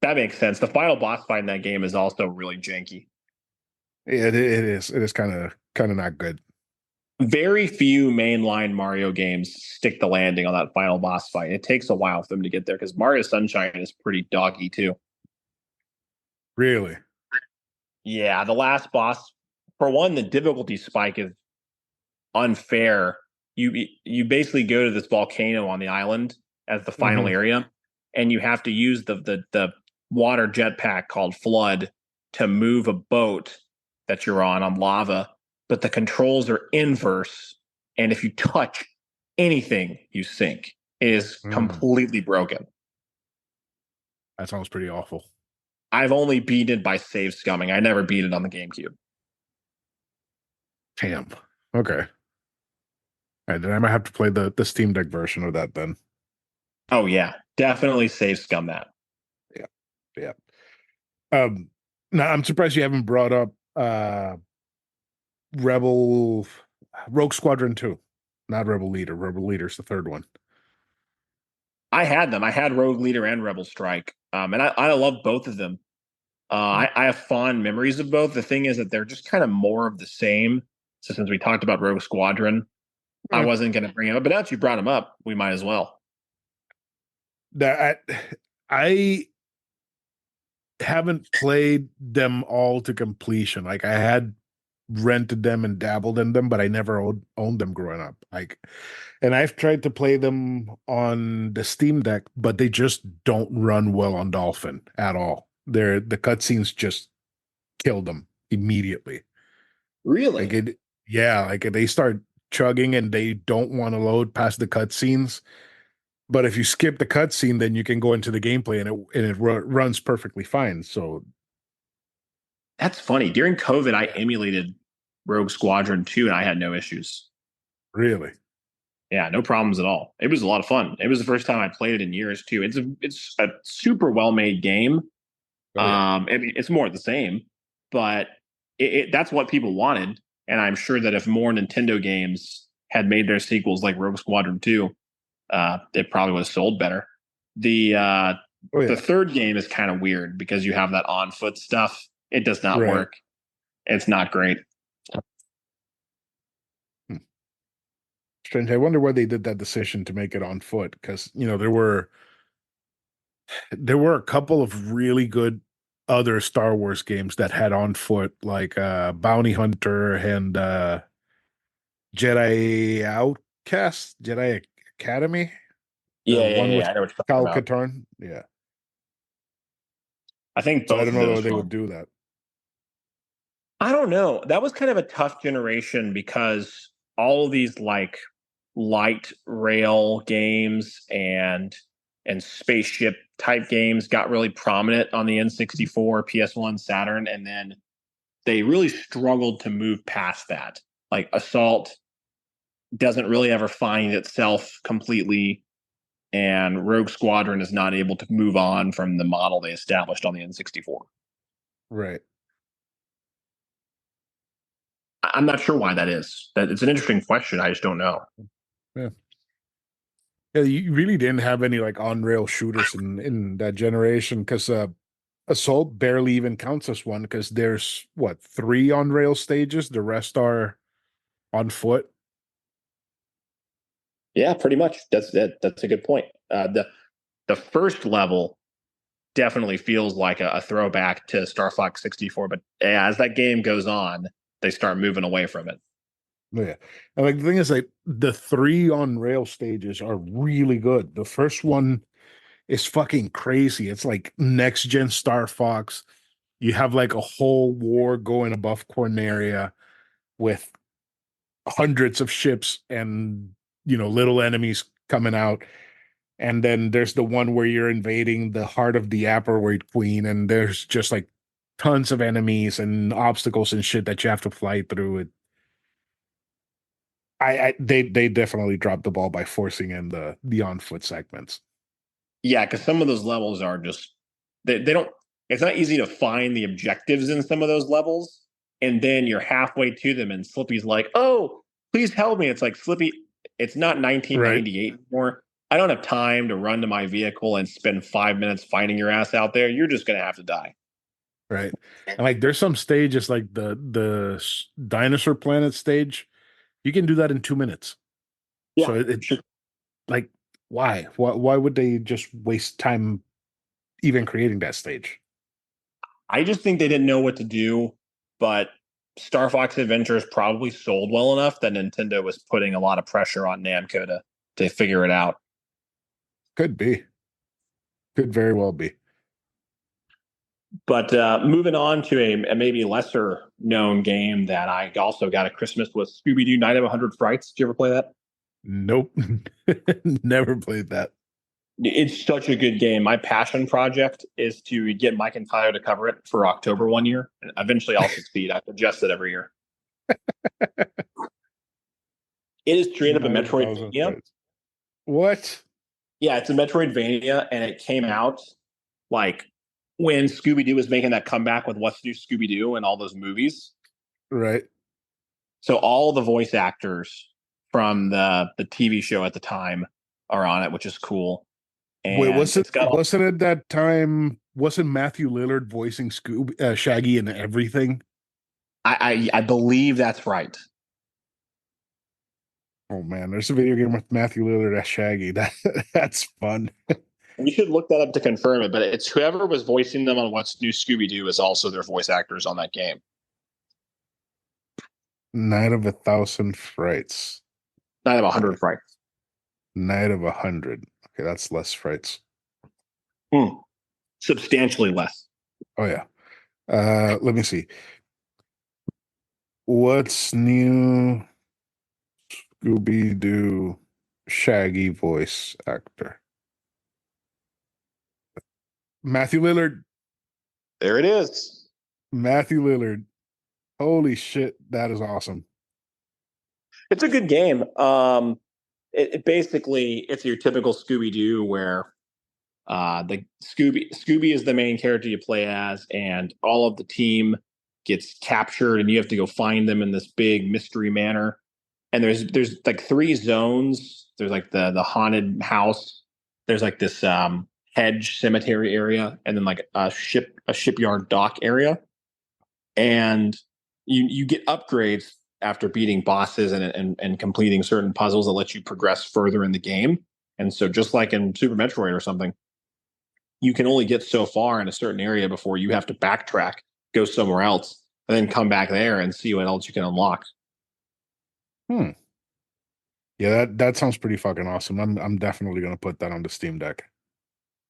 that makes sense. The final boss fight in that game is also really janky. It is. It is kind of not good. Very few mainline Mario games stick the landing on that final boss fight. It takes a while for them to get there because Mario Sunshine is pretty doggy too. Really. Yeah, the last boss, for one, the difficulty spike is unfair. You basically go to this volcano on the island as the final Hmm. area, and you have to use the water jetpack called Flood to move a boat that you're on lava. But the controls are inverse, and if you touch anything, you sink. It is Mm, completely broken. that sounds pretty awful. I've only beaten it by save scumming. I never beat it on the GameCube. Damn. Okay. All right, then I might have to play the Steam Deck version of that then. Oh yeah, definitely save scum that. Yeah. Yeah. Now I'm surprised you haven't brought up Rebel Rogue Squadron 2. Not Rebel Leader. Rebel Leader's the third one. I had them. I had Rogue Leader and Rebel Strike, and I love both of them. I have fond memories of both. The thing is that they're just kind of more of the same. So since we talked about Rogue Squadron, I Mm. wasn't going to bring it up, but now that you brought them up, we might as well. That I haven't played them all to completion. Like I had rented them and dabbled in them, but I never owned them growing up. Like, and I've tried to play them on the Steam Deck, but they just don't run well on Dolphin at all. The cutscenes just kill them immediately. Like Really? it, yeah, like they start chugging and they don't want to load past the cutscenes. But if you skip the cutscene, then you can go into the gameplay and it runs perfectly fine. So That's funny. During COVID, I yeah, emulated Rogue Squadron 2 and I had no issues. really, Yeah, no problems at all. It was a lot of fun. It was the first time I played it in years too. It's a super well made game. oh yeah, I mean, it's more of the same, but that's what people wanted. And I'm sure that if more Nintendo games had made their sequels like Rogue Squadron 2, it probably would have sold better. The uh, oh the yeah, third game is kind of weird because you have that on foot stuff. It does not right. work. It's not great. Hmm. Strange. I wonder why they did that decision to make it on foot because there were a couple of really good other Star Wars games that had on foot, like Bounty Hunter and Jedi Outcast, Jedi Academy, the Yeah, yeah, one yeah, with yeah. I know what you're talking Cal about. Katarn. Yeah. I think So I both don't of know why those they were. would do that. I don't know. That was kind of a tough generation because all of these like light rail games and spaceship type games got really prominent on the N64, PS1, Saturn, and then they really struggled to move past that. Like Assault doesn't really ever find itself completely, and Rogue Squadron is not able to move on from the model they established on the N64. Right. I'm not sure why that is. That it's an interesting question. I just don't know. Yeah. Yeah, you really didn't have any like on rail shooters in that generation because Assault barely even counts as one because there's what, three on rail stages. The rest are on foot. Yeah, pretty much. That's a good point. The first level definitely feels like a throwback to Star Fox 64, but as that game goes on, they start moving away from it. Yeah. And like the thing is like the three on rail stages are really good. The first one is fucking crazy. It's like next gen Star Fox. You have like a whole war going above Corneria with hundreds of ships and little enemies coming out. And then there's the one where you're invading the heart of the Aperoid Queen, and there's just like tons of enemies and obstacles and shit that you have to fly through. They definitely dropped the ball by forcing in the on foot segments. Yeah, because some of those levels are just they don't. It's not easy to find the objectives in some of those levels, and then you're halfway to them, and Slippy's like, "Oh, please help me!" It's like Slippy. It's not Right, 1998 anymore. I don't have time to run to my vehicle and spend 5 minutes finding your ass out there. You're just gonna have to die. right. And like there's some stages like the dinosaur planet stage. You can do that in 2 minutes. So Yeah, sure. like why would they just waste time even creating that stage? I just think they didn't know what to do, but Star Fox Adventures probably sold well enough that Nintendo was putting a lot of pressure on Namco to figure it out. Could be. Could very well be. But moving on to a maybe lesser known game that I also got at Christmas was Scooby Doo Night of 100 Frights. Did you ever play that? Nope. Never played that. It's such a good game. My passion project is to get Mike and Tyler to cover it for October one year. And eventually I'll succeed. I suggest it every year. It is straight up a Night of a Thousand Metroidvania. Frights. What? Yeah, it's a Metroidvania, and it came out like when Scooby Doo was making that comeback with What's New Scooby Doo and all those movies. Right. So all the voice actors from the TV show at the time are on it, which is cool. Wait, And it's got all, wasn't it that time? Wasn't Matthew Lillard voicing Shaggy and everything? I believe that's right. Oh man, there's a video game with Matthew Lillard as Shaggy. That's fun. You should look that up to confirm it, but it's whoever was voicing them on What's New Scooby Doo is also their voice actors on that game. Night of a Thousand Frights. Not have Okay. 100 frights. Night of 100. Okay, that's less frights. Substantially less. Oh yeah. Let me see. What's new? Scooby Doo Shaggy voice actor. Matthew Lillard. There it is. Matthew Lillard. Holy shit, that is awesome. It's a good game. It basically it's your typical Scooby Doo where the Scooby is the main character you play as, and all of the team gets captured, and you have to go find them in this big mystery manor. And there's like three zones. There's like the haunted house. There's like this hedge cemetery area, and then like a shipyard dock area. And you get upgrades after beating bosses and completing certain puzzles that let you progress further in the game. And so just like in Super Metroid or something, you can only get so far in a certain area before you have to backtrack, go somewhere else, and then come back there and see what else you can unlock. Hmm. Yeah, that sounds pretty fucking awesome. I'm definitely gonna put that on the Steam Deck.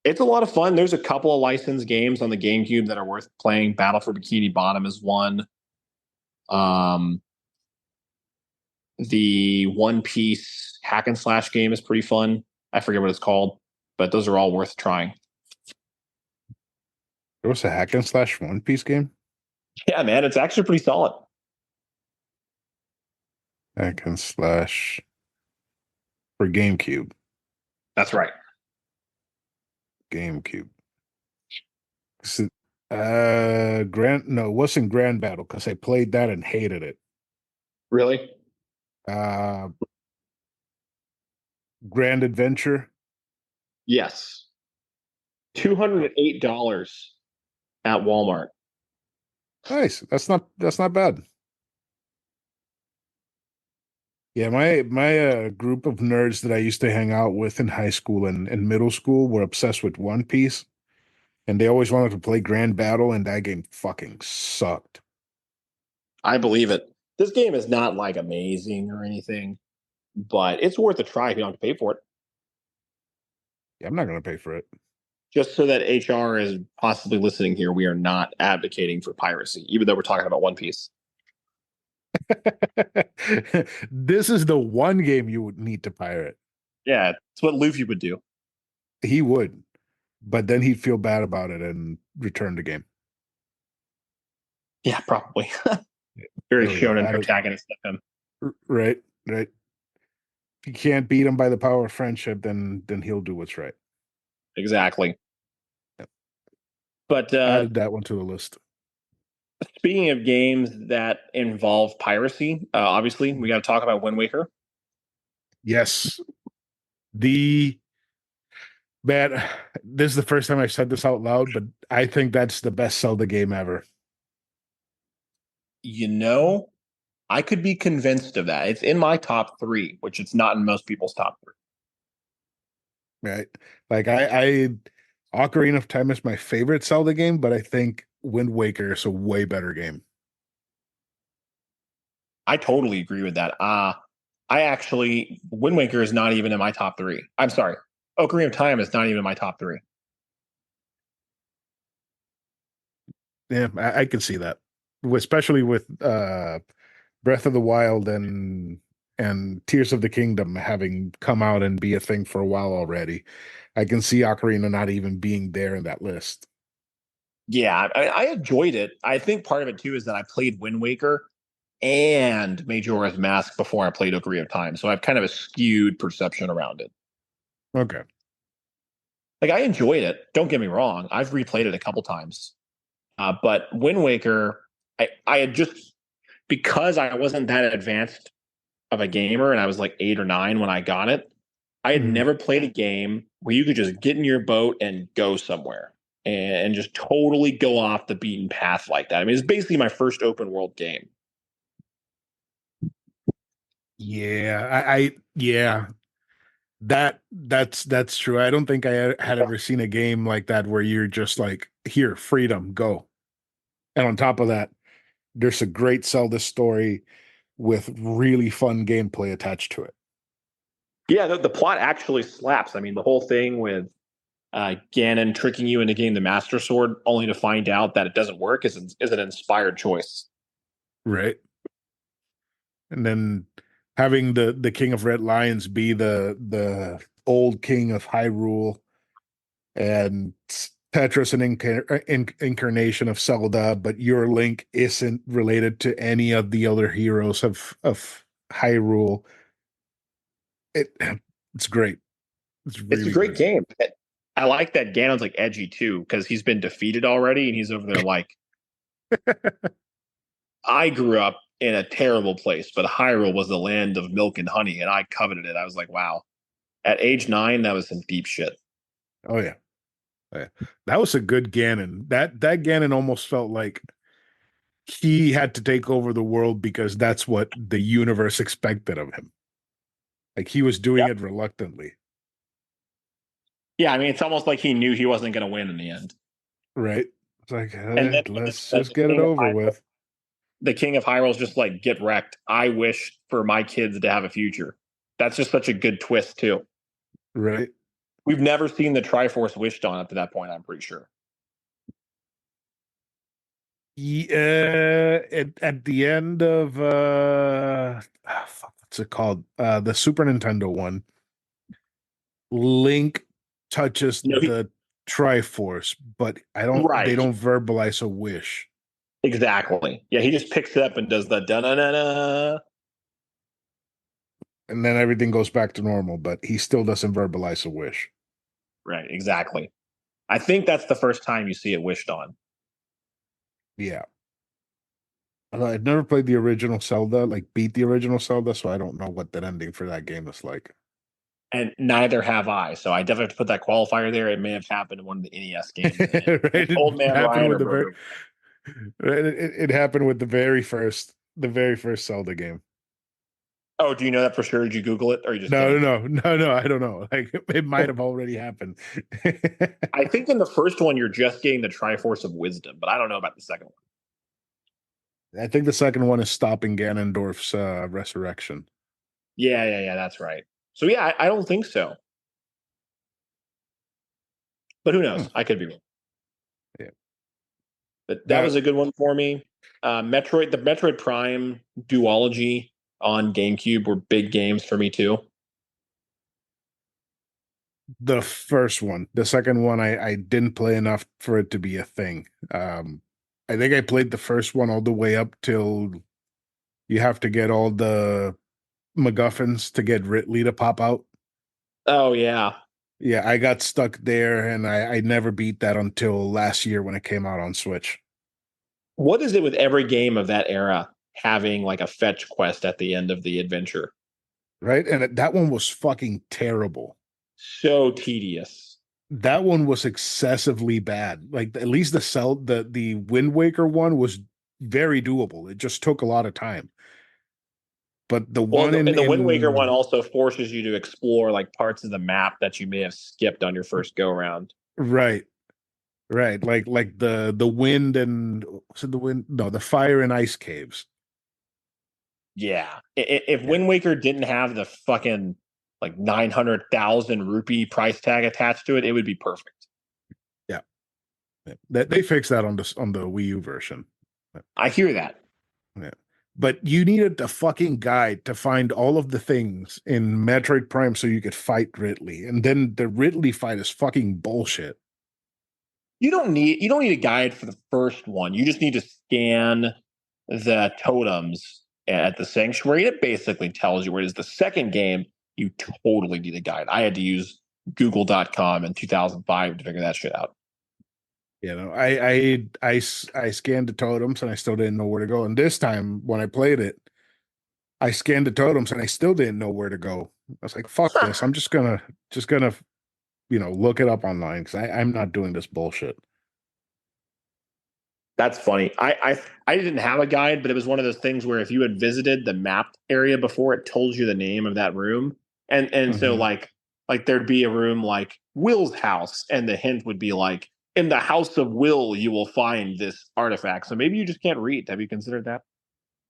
It's a lot of fun. There's a couple of licensed games on the GameCube that are worth playing. Battle for Bikini Bottom is one. Um, the One Piece hack and slash game is pretty fun. I forget what it's called, but those are all worth trying. There was a hack and slash One Piece game. Yeah, man, it's actually pretty solid. Hack and slash for GameCube. That's right. GameCube. Grand no, it wasn't Grand Battle because I played that and hated it. Really? Uh, Grand Adventure. Yes. $208 at Walmart. Nice. That's not bad. Yeah, my group of nerds that I used to hang out with in high school and middle school were obsessed with One Piece, and they always wanted to play Grand Battle, and that game fucking sucked. I believe it. This game is not like amazing or anything, but it's worth a try if you don't have to pay for it. Yeah, I'm not gonna pay for it. Just so that HR is possibly listening here, we are not advocating for piracy, even though we're talking about One Piece. This is the one game you would need to pirate. Yeah, it's what Luffy would do. He would, but then he'd feel bad about it and return the game. Yeah, probably. Very There we go. shonen Added, protagonist of him. right, right. If you can't beat him by the power of friendship, then he'll do what's right. Exactly. Yep. But Added that one to the list. speaking of games that involve piracy, obviously we got to talk about Wind Waker. Yes. The Man, this is the first time I've said this out loud, but I think that's the best Zelda game ever. You know, I could be convinced of that. It's in my top three, which it's not in most people's top three. Right? Like I Ocarina of Time is my favorite Zelda game, but I think Wind Waker is a way better game. I totally agree with that. I actually Wind Waker is not even in my top three. I'm sorry, Ocarina of Time is not even in my top three. Yeah, I can see that. Especially with Breath of the Wild and Tears of the Kingdom having come out and be a thing for a while already. I can see Ocarina not even being there in that list. Yeah, I enjoyed it. I think part of it too is that I played Wind Waker and Majora's Mask before I played Ocarina of Time, so I have kind of a skewed perception around it. Okay. Like I enjoyed it. Don't get me wrong. I've replayed it a couple times, but Wind Waker, I had just because I wasn't that advanced of a gamer, and I was like 8 or 9 when I got it. I had Mhm. never played a game where you could just get in your boat and go somewhere and just totally go off the beaten path like that. I mean, it's basically my first open world game. Yeah, yeah, that's true. I don't think I had ever seen a game like that where you're just like, here, freedom, go. And on top of that, there's a great Zelda story with really fun gameplay attached to it. Yeah, the plot actually slaps. I mean, the whole thing with Ganon tricking you into getting the Master Sword, only to find out that it doesn't work, is an inspired choice. Right. And then having the King of Red Lions be the old king of Hyrule and Tetris an incarnation of Zelda, but your Link isn't related to any of the other heroes of Hyrule. It it's great. It's It's a really great good. game. I like that Ganon's like edgy too because he's been defeated already, and he's over there like, I grew up in a terrible place, but Hyrule was the land of milk and honey, and I coveted it. I was like, wow. At age 9, that was some deep shit. Oh yeah. Oh, yeah. That was a good Ganon. That Ganon almost felt like he had to take over the world because that's what the universe expected of him. Like he was doing Yep. it reluctantly. Yeah, I mean, it's almost like he knew he wasn't going to win in the end. Right? It's like, And then let's just get it over with. The king of Hyrule's just like, get wrecked. I wish for my kids to have a future. That's just such a good twist too. Right? We've never seen the Triforce wished on up to that point, I'm pretty sure. Yeah, at the end of fuck, what's it called? The Super Nintendo one. Link touches You know, the Triforce, but they right. don't verbalize a wish. Exactly. Yeah, he just picks it up and does the da da da da. And then everything goes back to normal, but he still doesn't verbalize a wish. Right, exactly. I think that's the first time you see it wished on. Yeah. I've never played the original Zelda, like beat the original Zelda, so I don't know what that ending for that game is like. And neither have I. So I definitely have to put that qualifier there. It may have happened in one of the NES games. And Right? Old It Man happened Ryan with or the very Broken. it happened with the very first Zelda game. Oh, do you know that for sure? Did you Google it or are you just No, kidding? no, no, no, no. I don't know. Like it might have already happened. I think in the first one, you're just getting the Triforce of Wisdom, but I don't know about the second one. I think the second one is stopping Ganondorf's resurrection. Yeah, that's right. So yeah, I don't think so. But who Hmm. knows? I could be wrong. Yeah. But that Now was a good one for me. The Metroid Prime duology on GameCube were big games for me too. the first one, the second one, I didn't play enough for it to be a thing. I think I played the first one all the way up till you have to get all the MacGuffins to get Ridley to pop out. Oh yeah. Yeah, I got stuck there, and I never beat that until last year when it came out on Switch. What is it with every game of that era having like a fetch quest at the end of the adventure? Right, and that one was fucking terrible. So tedious. That one was excessively bad. Like at least the Wind Waker one was very doable. It just took a lot of time. But the Well, one and the Wind Waker one in also forces you to explore like parts of the map that you may have skipped on your first go round. right, right, like the wind and was it the wind? No, the fire and ice caves. Yeah. If Yeah, Wind Waker didn't have the fucking like 900,000 rupee price tag attached to it, it would be perfect. yeah. That they fixed that on the Wii U version. I hear that. Yeah. But you needed a fucking guide to find all of the things in Metroid Prime so you could fight Ridley. And then the Ridley fight is fucking bullshit. You don't need a guide for the first one. You just need to scan the totems at the sanctuary. It basically tells you where it is. The second game, you totally need a guide. I had to use google.com in 2005 to figure that shit out. You know, I scanned the totems and I still didn't know where to go. And this time when I played it, I scanned the totems and I still didn't know where to go. I was like, fuck this. I'm just gonna look it up online because I'm not doing this bullshit. That's funny. I didn't have a guide, but it was one of those things where if you had visited the map area before, it told you the name of that room, and so Mhm. like there'd be a room like Will's house, and the hint would be like in the house of Will you will find this artifact. So maybe you just can't read. Have you considered that?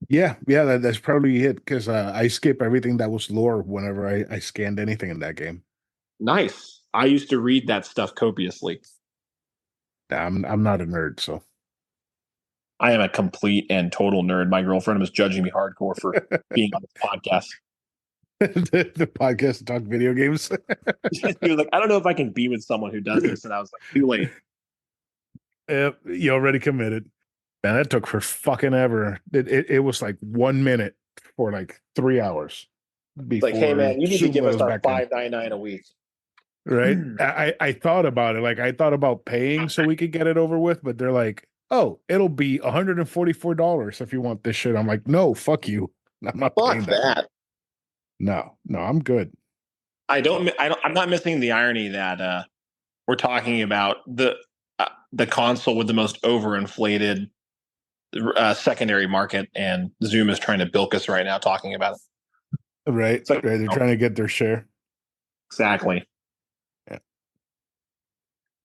Yeah, yeah, that's probably it because I skip everything that was lore whenever I scanned anything in that game. Nice. I used to read that stuff copiously. I'm not a nerd, so I am a complete and total nerd. My girlfriend was judging me hardcore for being on this podcast. the podcast to talk video games. She was like, I don't know if I can be with someone who does this. And I was like, too late. Yep, you already committed. Man, that took for fucking ever. It was like 1 minute for like 3 hours Like, hey before man, you need to Zoom give let us us our back in. $5.99 a week. Right? I thought about it. Like I thought about paying so we could get it over with, but they're like, oh, it'll be $144 if you want this shit. I'm like, no, fuck you. I'm not paying Fuck that. that. No, no, I'm good. I'm not missing the irony that we're talking about the console with the most overinflated secondary market, and Zoom is trying to bilk us right now talking about it. Right, It's like, right. They're no, trying to get their share. exactly. Yeah. All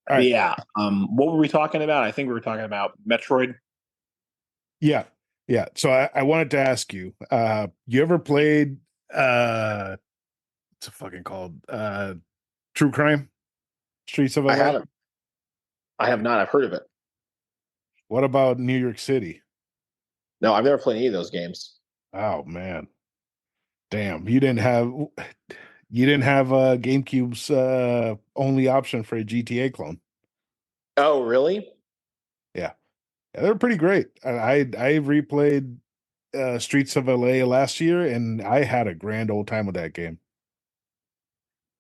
But right. yeah, what were we talking about? I think we were talking about Metroid. Yeah. Yeah. So I wanted to ask you, you ever played what's it fucking called? True Crime? Streets of I LA? haven't. I have not. I've heard of it. What about New York City? No, I've never played any of those games. Oh man. Damn. You didn't have GameCube's only option for a GTA clone. Oh, really? Yeah. Yeah, they're pretty great. I replayed Streets of LA last year and I had a grand old time with that game.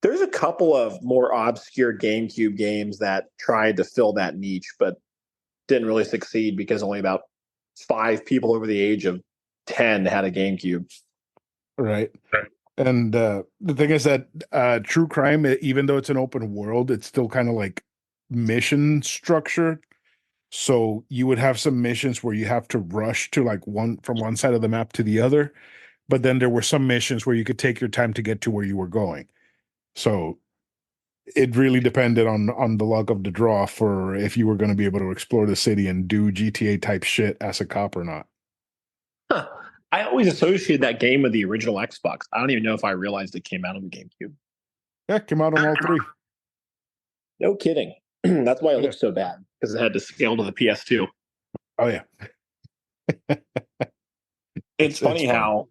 There's a couple of more obscure GameCube games that tried to fill that niche, but didn't really succeed because only about 5 people over the age of 10 had a GameCube. Right. And the thing is that True Crime, even though it's an open world, it's still kind of like mission structured. So you would have some missions where you have to rush to like from one side of the map to the other, but then there were some missions where you could take your time to get to where you were going. So it really depended on the luck of the draw for if you were going to be able to explore the city and do GTA type shit as a cop or not. Huh. I always associated that game with the original Xbox. I don't even know if I realized it came out on the GameCube. Yeah, it came out on all three. No kidding. That's why it Oh, looks so bad, because it had to scale to the PS2. Oh yeah. It's funny fun. how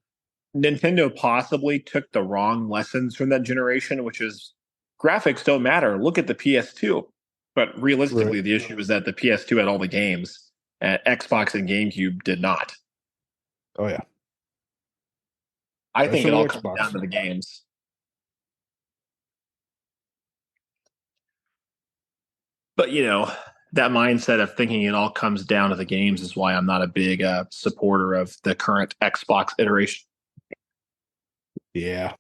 Nintendo possibly took the wrong lessons from that generation, which is graphics don't matter. Look at the PS2. But realistically, Right. the issue was that the PS2 had all the games, and Xbox and GameCube did not. Oh yeah. I think it Especially all comes Xbox. down to the games. But, that mindset of thinking it all comes down to the games is why I'm not a big supporter of the current Xbox iteration. Yeah.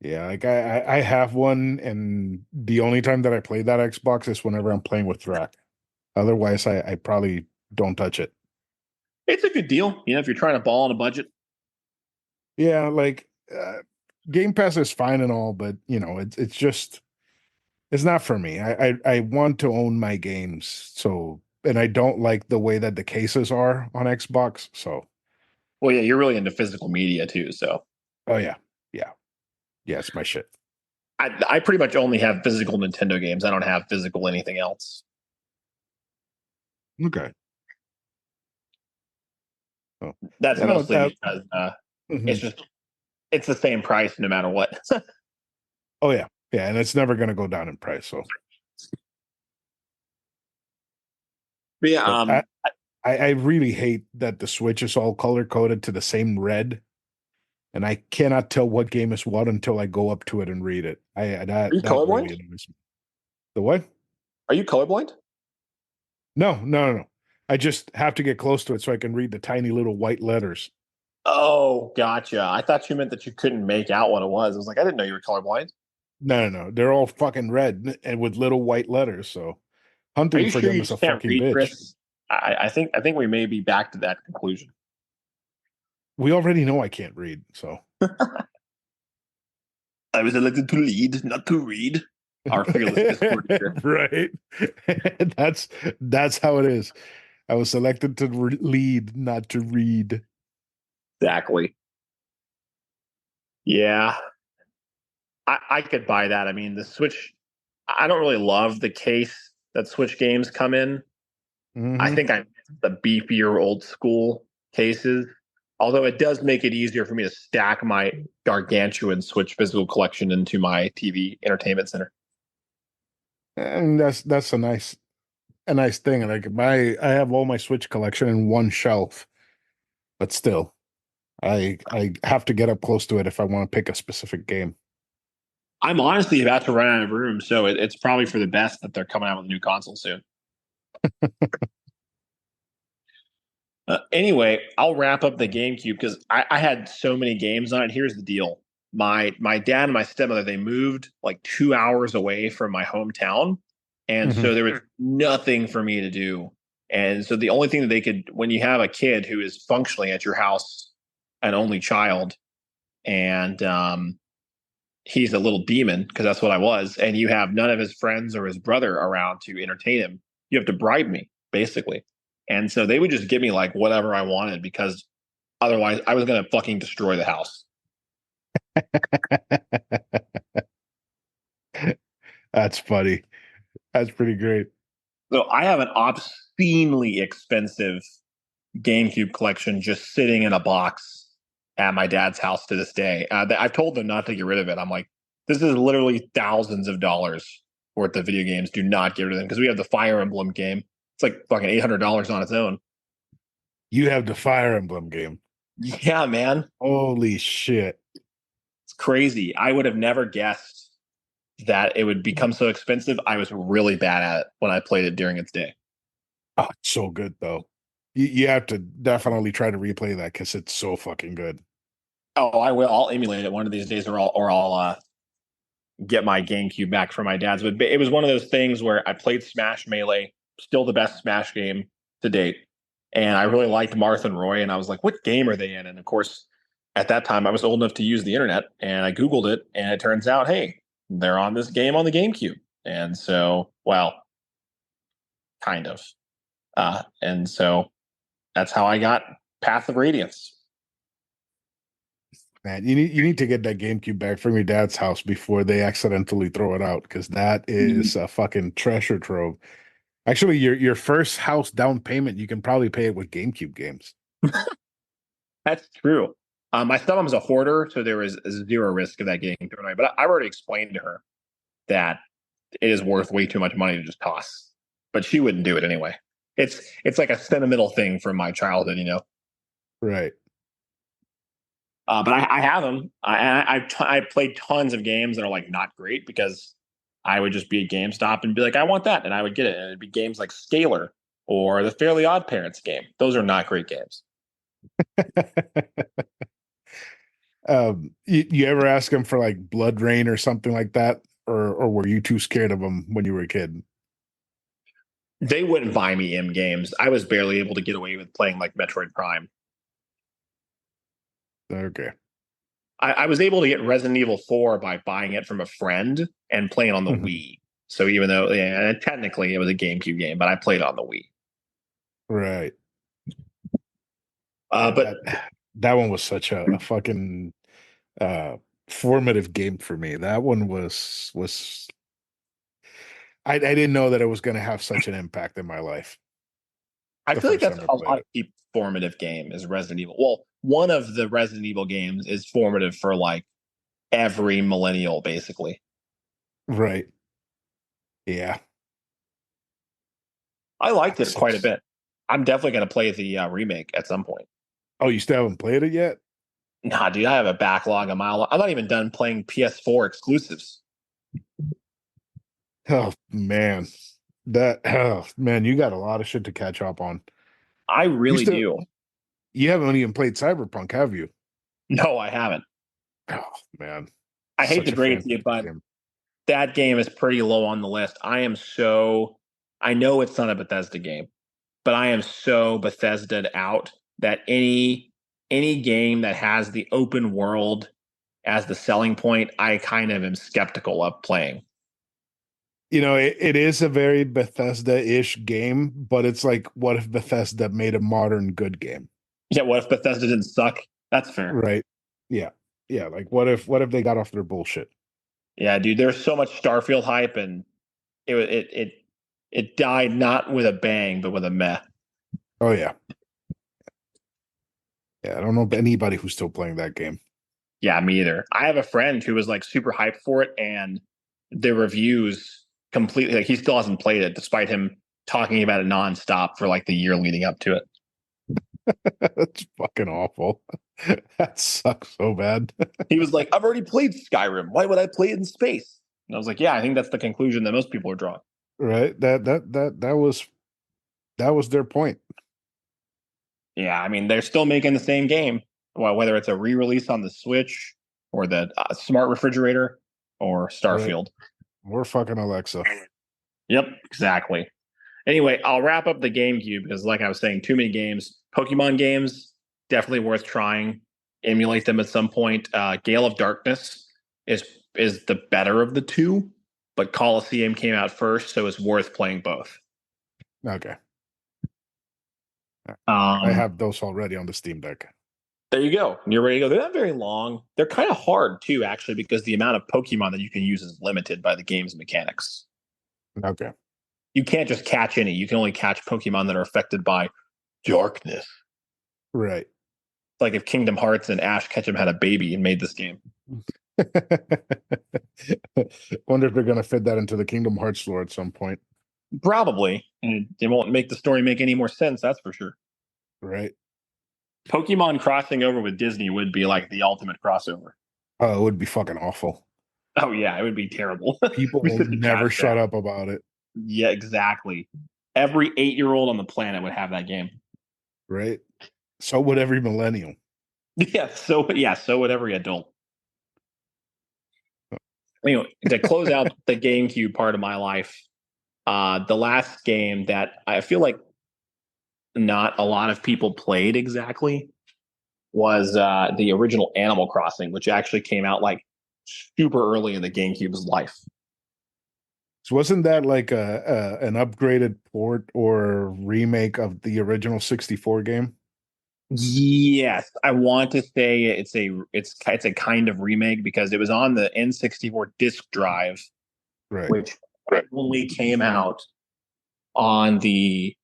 Yeah, like I have one, and the only time that I play that Xbox is whenever I'm playing with Thrak. Otherwise, I probably don't touch it. It's a good deal, if you're trying to ball on a budget. Yeah, like Game Pass is fine and all, but it's just it's not for me. I want to own my games, so and I don't like the way that the cases are on Xbox. So, Well, yeah, you're really into physical media too, so. oh yeah, yeah, it's my shit. I pretty much only have physical Nintendo games. I don't have physical anything else. Okay. So, That's mostly because mhm. it's the same price no matter what. Oh yeah, yeah, and it's never going to go down in price. So, But yeah, but I really hate that the Switch is all color coded to the same red, and I cannot tell what game is what until I go up to it and read it. are That you that really colorblind? annoys me. The what? Are you colorblind? No. I just have to get close to it so I can read the tiny little white letters. Oh, gotcha. I thought you meant that you couldn't make out what it was. I was like, I didn't know you were colorblind. No. They're all fucking red and with little white letters. So Are hunting you for sure them you is a just can't fucking read, bitch. Chris? I think we may be back to that conclusion. We already know I can't read. So I was elected to lead, not to read. Our fearless Discord leader. right. That's how it is. I was selected to lead, not to read. Exactly. Yeah, I could buy that. I mean, the Switch, I don't really love the case that Switch games come in. I Mm-hmm. think I miss the beefier old school cases. Although it does make it easier for me to stack my gargantuan Switch physical collection into my TV entertainment center. And that's a nice thing. Like I have all my Switch collection in one shelf, but still, I have to get up close to it if I want to pick a specific game. I'm honestly about to run out of room, so it's probably for the best that they're coming out with a new console soon. Anyway, I'll wrap up the GameCube because I had so many games on it. Here's the deal: my dad and my stepmother, they moved like 2 hours away from my hometown, and Mhm. so there was nothing for me to do. And so the only thing that they could, when you have a kid who is functionally at your house, an only child, and he's a little demon because that's what I was, and you have none of his friends or his brother around to entertain him, you have to bribe me basically. And so they would just give me like whatever I wanted because otherwise I was going to fucking destroy the house. That's funny. That's pretty great. So I have an obscenely expensive GameCube collection just sitting in a box at my dad's house to this day. I've told them not to get rid of it. I'm like, this is literally thousands of dollars worth of video games. Do not get rid of them because we have the Fire Emblem game. It's like fucking $800 on its own. You have the Fire Emblem game. Yeah, man. Holy shit. It's crazy. I would have never guessed that it would become so expensive. I was really bad at it when I played it during its day. Oh, it's so good though. You have to definitely try to replay that because it's so fucking good. Oh, I will. I'll emulate it one of these days, or I'll get my GameCube back from my dad's. But it was one of those things where I played Smash Melee, still the best Smash game to date, and I really liked Marth and Roy, and I was like, "What game are they in?" And of course, at that time, I was old enough to use the internet, and I Googled it, and it turns out, hey, they're on this game on the GameCube, and so, well, kind of, and so that's how I got Path of Radiance. Man, you need to get that GameCube back from your dad's house before they accidentally throw it out because that is a fucking treasure trove. Actually, your first house down payment, you can probably pay it with GameCube games. That's true. My stepmom's a hoarder, so there is zero risk of that getting thrown away. But I've already explained to her that it is worth way too much money to just toss. But she wouldn't do it anyway. It's like a sentimental thing from my childhood, you know. Right. But I have them. I played tons of games that are like not great because I would just be at GameStop and be like, I want that, and I would get it. And it'd be games like Scalar or the Fairly Odd Parents game. Those are not great games. You ever ask him for like Blood Rain or something like that, or were you too scared of them when you were a kid? They wouldn't buy me M games. I was barely able to get away with playing like Metroid Prime. Okay. I was able to get Resident Evil 4 by buying it from a friend and playing on the Wii. So even though technically it was a GameCube game, but I played on the Wii. Right. But that one was such a fucking formative game for me. That one was I didn't know that it was going to have such an impact in my life. I The feel like first that's time I a played lot it. of people's formative game is Resident Evil. Well, one of the Resident Evil games is formative for like every millennial, basically. Right. Yeah. I liked it quite a Sucks. bit. I'm definitely going to play the remake at some point. Oh, you still haven't played it yet? Nah, dude, I have a backlog a mile. I'm not even done playing PS4 exclusives. Oh man. Oh man, you got a lot of shit to catch up on. I You really still do. you haven't even played Cyberpunk, have you? No, I haven't. Oh man. I hate to Such a break it to you, fantastic but game. that game is pretty low on the list. I know it's not a Bethesda game, but I am so Bethesda'd out that any game that has the open world as the selling point, I kind of am skeptical of playing. It is a very Bethesda-ish game, but it's like, what if Bethesda made a modern good game? Yeah, what if Bethesda didn't suck? That's fair. Right. Yeah. Yeah. Like what if they got off their bullshit? Yeah, dude, there's so much Starfield hype, and it died not with a bang, but with a meh. Oh yeah. Yeah. I don't know anybody who's still playing that game. Yeah, me either. I have a friend who was like super hyped for it, and the reviews completely like he still hasn't played it, despite him talking about it nonstop for like the year leading up to it. That's fucking awful. That sucks so bad. He was like, "I've already played Skyrim. Why would I play it in space?" And I was like, "Yeah, I think that's the conclusion that most people are drawing." Right? That was their point. Yeah, I mean, they're still making the same game. Well, whether it's a re-release on the Switch or the smart refrigerator or Right. Starfield. More fucking Alexa. Yep, exactly. Anyway, I'll wrap up the GameCube because, like I was saying, too many games. Pokemon games, definitely worth trying. Emulate them at some point. Gale of Darkness is the better of the two, but Coliseum came out first, so it's worth playing both. Okay. I Um, have those already on the Steam Deck. there you go. You're ready to go. They're not very long. They're kind of hard too, actually, because the amount of Pokemon that you can use is limited by the game's mechanics. Okay. You can't just catch any. You can only catch Pokemon that are affected by darkness. Right. Like if Kingdom Hearts and Ash Ketchum had a baby and made this game. Wonder if they're gonna fit that into the Kingdom Hearts lore at some point. Probably. And it won't make the story make any more sense, that's for sure. Right. Pokemon crossing over with Disney would be like the ultimate crossover. Oh, it would be fucking awful. Oh yeah, it would be terrible. People We will sit to never trash shut that. up about it. Yeah, exactly. Every 8-year-old on the planet would have that game. right? So would every millennial. So would every adult. To close out the GameCube part of my life, the last game that I feel like not a lot of people played exactly was the original Animal Crossing, which actually came out like super early in the GameCube's life. So wasn't that like a an upgraded port or remake of the original 64 game? Yes, I want to say it's a kind of remake because it was on the N64 disk drive, Right, which only came out on the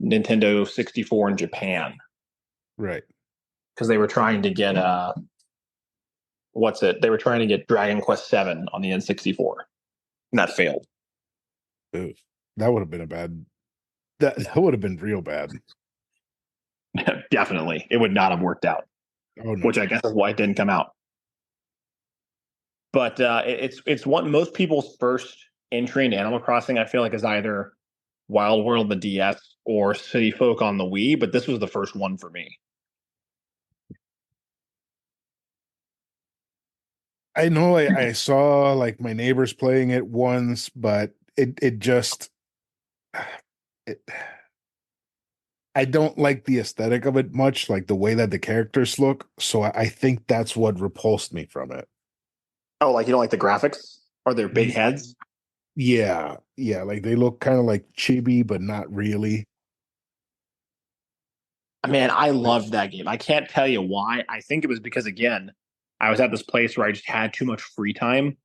Nintendo 64 in Japan right. because they were trying to get what's it? They were trying to get Dragon Quest 7 on the N64, and that failed. Ugh. That would have been a bad. That would have been real bad. Definitely, it would not have worked out, Oh no. which I guess is why it didn't come out. But it's one most people's first entry into Animal Crossing. I feel like is either Wild World the DS or City Folk on the Wii, but this was the first one for me. I know I saw like my neighbors playing it once, but it just it, I don't like the aesthetic of it much, like the way that the characters look. So I think that's what repulsed me from it. Oh, like you don't like the graphics or their big Ye- heads? Yeah, yeah, like they look kind of like chibi, but not really. Man, I Like, loved that game. I can't tell you why. I think it was because again, I was at this place where I just had too much free time.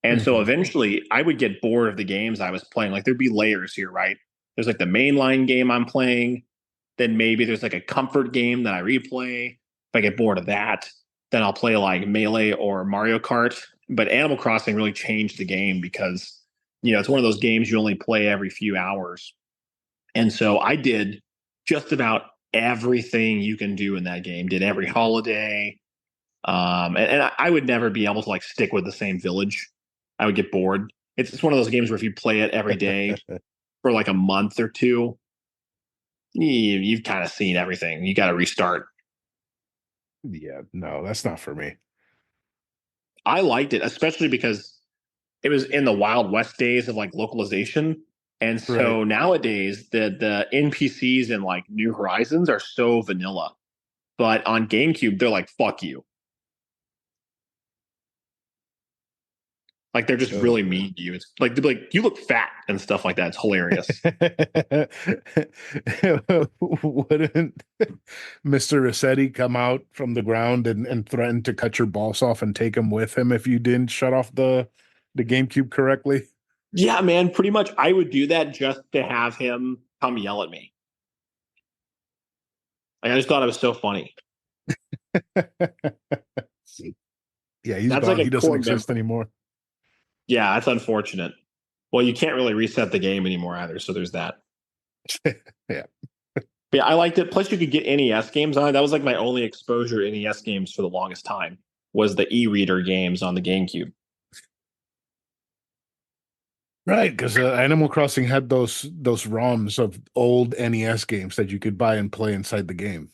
And so mhm, eventually I would get bored of the games I was playing. Like there'd be layers here, right? There's like the mainline game I'm playing. Then maybe there's like a comfort game that I replay. If I get bored of that, then I'll play like Melee or Mario Kart. But Animal Crossing really changed the game because, it's one of those games you only play every few hours. And so I did just about everything you can do in that game, did every holiday. And I would never be able to like stick with the same village. I would get bored. It's one of those games where if you play it every day for like a month or two, you've kind of seen everything. You got to restart. yeah, no, that's not for me. I liked it, especially because it was in the Wild West days of like localization. And Right. so nowadays the NPCs in like New Horizons are so vanilla. But on GameCube, they're like, fuck you. Like they're just Oh really man. mean to you. It's like you look fat and stuff like that. It's hilarious. Wouldn't Mr. Rossetti come out from the ground and threaten to cut your boss off and take him with him if you didn't shut off the GameCube correctly? Yeah, man, pretty much I would do that just to have him come yell at me. Like, I just thought it was so funny. Yeah, he's That's like gone. a He doesn't core exist memory. anymore. Yeah, that's unfortunate. Well, you can't really reset the game anymore either, so there's that. Yeah. But yeah, I liked it. Plus, you could get NES games on it. That was like my only exposure to NES games for the longest time. Was the e-reader games on the GameCube? Right, because Animal Crossing had those ROMs of old NES games that you could buy and play inside the game.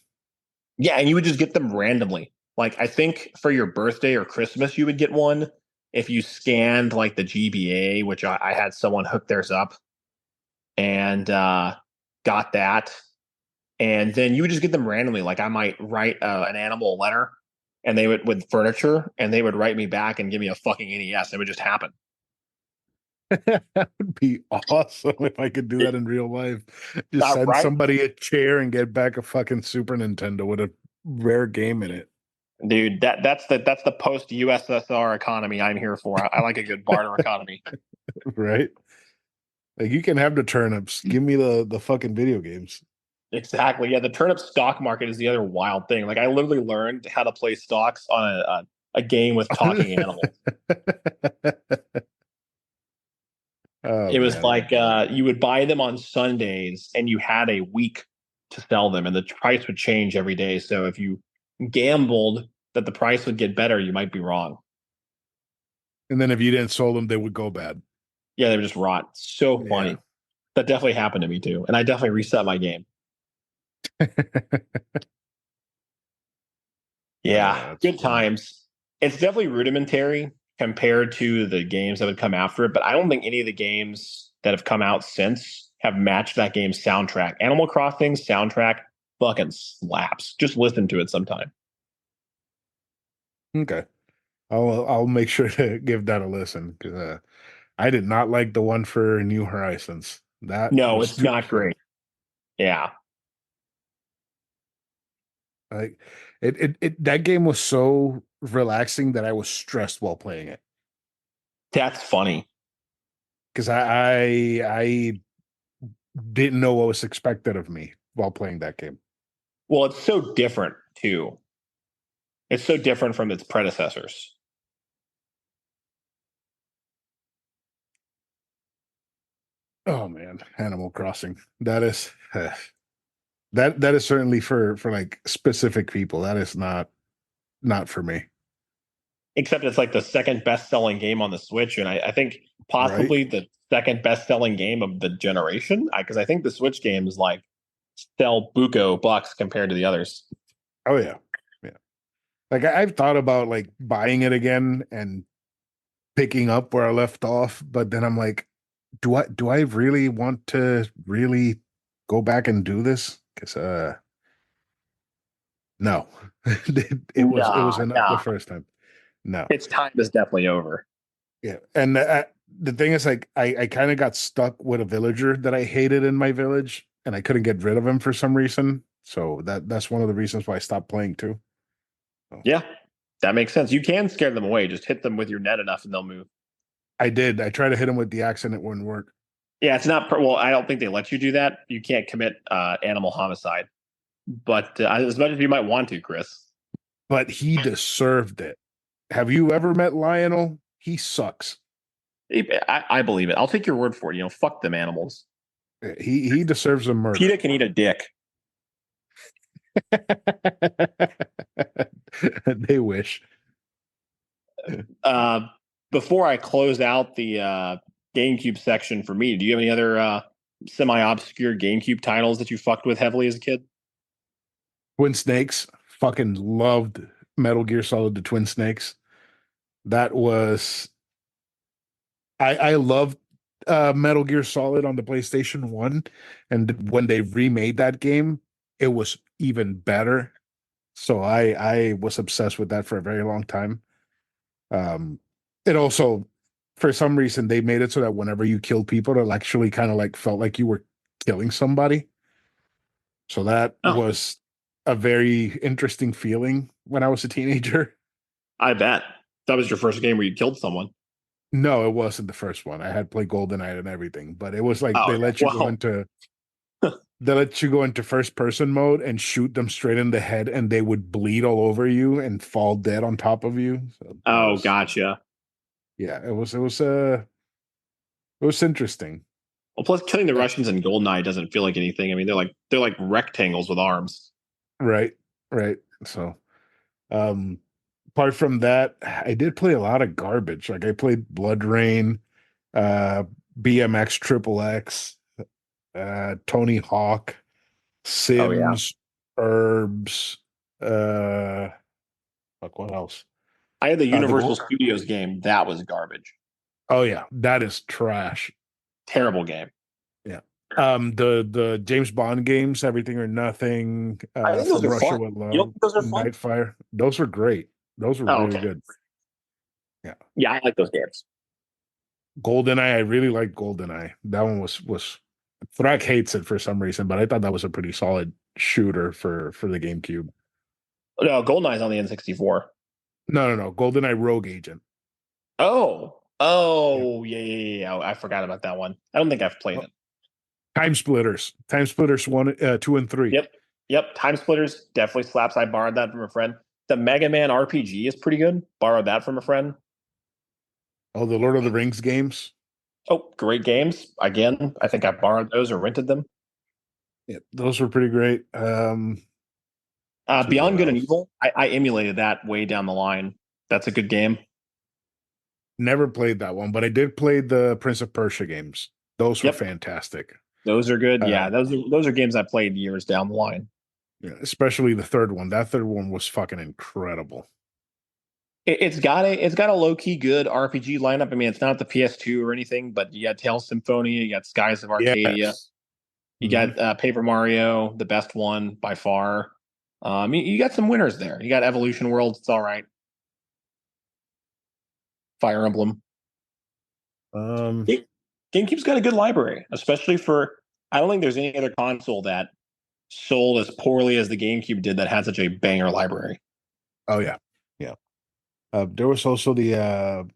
Yeah, and you would just get them randomly. Like I think for your birthday or Christmas, you would get one if you scanned like the GBA, which I had someone hook theirs up and got that. And then you would just get them randomly. Like I might write an animal letter, and they would with furniture, and they would write me back and give me a fucking NES. It would just happen. That would be awesome if I could do that in real life. Just send Right, somebody a chair and get back a fucking Super Nintendo with a rare game in it. dude. That's the post USSR economy I'm here for. I like a good barter economy. Right? Like you can have the turnips. Give me the fucking video games. Exactly. Yeah, the turnip stock market is the other wild thing. Like I literally learned how to play stocks on a game with talking animals. Oh It was man. like you would buy them on Sundays and you had a week to sell them and the price would change every day. So if you gambled that the price would get better, you might be wrong. And then if you didn't sold them, they would go bad. Yeah, they would just rot. So Yeah. funny. That definitely happened to me too. And I definitely reset my game. Yeah, That's good funny. times. It's definitely rudimentary compared to the games that would come after it, but I don't think any of the games that have come out since have matched that game's soundtrack. Animal Crossing soundtrack fucking slaps. Just listen to it sometime. Okay. I'll make sure to give that a listen because I did not like the one for New Horizons. That No, was it's too not great. Yeah, like it that game was so relaxing that I was stressed while playing it that's funny. because I didn't know what was expected of me while playing that game. Well, it's so different too. It's so different from its predecessors. Oh man, Animal Crossing. That is that is certainly for like specific people. That is not for me, Except it's like the second best selling game on the Switch, and I think right? possibly the second best selling game of the generation. Because I think the Switch games like sell buco bucks compared to the others. Oh yeah. Yeah. Like I've thought about like buying it again and picking up where I left off, but then I'm like, do I really want to really go back and do this? Because no. it was Nah, enough the nah. first time. No. Its time is definitely over. Yeah. And the thing is like I kind of got stuck with a villager that I hated in my village and I couldn't get rid of him for some reason. So that's one of the reasons why I stopped playing too. So Yeah, that makes sense. You can scare them away. Just hit them with your net enough and they'll move. I did. I tried to hit him with the axe and it wouldn't work. Yeah, it's not. Well, I don't think they let you do that. You can't commit animal homicide. But as much as you might want to, Chris. But he deserved it. Have you ever met Lionel? He sucks. I believe it. I'll take your word for it. Fuck them animals. He deserves a murder. PETA can eat a dick. They wish. Uh, Before I close out the GameCube section for me, do you have any other semi-obscure GameCube titles that you fucked with heavily as a kid? Twin Snakes. Fucking loved Metal Gear Solid the Twin Snakes. That was I loved Metal Gear Solid on the PlayStation 1. And when they remade that game, it was even better. So I was obsessed with that for a very long time. Um, it also, for some reason, they made it so that whenever you killed people, it actually kind of like felt like you were killing somebody. So that Oh, was a very interesting feeling when I was a teenager. I bet. That was your first game where you killed someone. No, it wasn't the first one. I had played GoldenEye and everything, but it was like Oh, okay. Well, they let you go into first person mode and shoot them straight in the head and they would bleed all over you and fall dead on top of you. So that oh, was gotcha. yeah, it was interesting. Well, plus killing the Uh, Russians in Goldeneye doesn't feel like anything. I mean, they're like rectangles with arms. Right, right. So um apart from that, I did play a lot of garbage. Like I played Blood Rain, uh BMX Triple X, Tony Hawk, Oh yeah. Sims, Herbs, uh fuck what else? I had the The Universal gold. Studios game. That was garbage. Oh yeah, that is trash. Terrible game. Yeah. The James Bond games, Everything or Nothing, I think those From are Russia fun. with You don't Love, think those are fun? Nightfire. Those were great. Those were Oh, really okay. good. Yeah. Yeah, I like those games. GoldenEye, I really like GoldenEye. That one was Thrak hates it for some reason, but I thought that was a pretty solid shooter for the GameCube. No, GoldenEye's on the N64. No. GoldenEye Rogue Agent. Oh, Yeah. oh, yeah. I forgot about that one. I don't think I've played Oh, it. Time Splitters. Time Splitters 1, 2, and 3. Yep, yep. Time Splitters definitely slaps. I borrowed that from a friend. The Mega Man RPG is pretty good. Borrowed that from a friend. Oh, the Lord of the Rings games. Oh, great games. Again, I think I borrowed those or rented them. Yeah, those were pretty great. See what Beyond Good and else. Evil, I emulated that way down the line. That's a good game. Never played that one, but I did play the Prince of Persia games. Those were Yep. fantastic. Those are good. Uh, Yeah, those are games I played years down the line. yeah, especially the third one. That third one was fucking incredible. It's got a low key good RPG lineup. I mean, it's not the PS2 or anything, but you got Tales Symphonia, you got Skies of Arcadia, Yes. you Hmm. got Paper Mario, the best one by far. You got some winners there. You got Evolution Worlds, it's all right. Fire Emblem. Um, Game- GameCube's got a good library, especially for. I don't think there's any other console that sold as poorly as the GameCube did that had such a banger library. oh yeah. Yeah. There was also the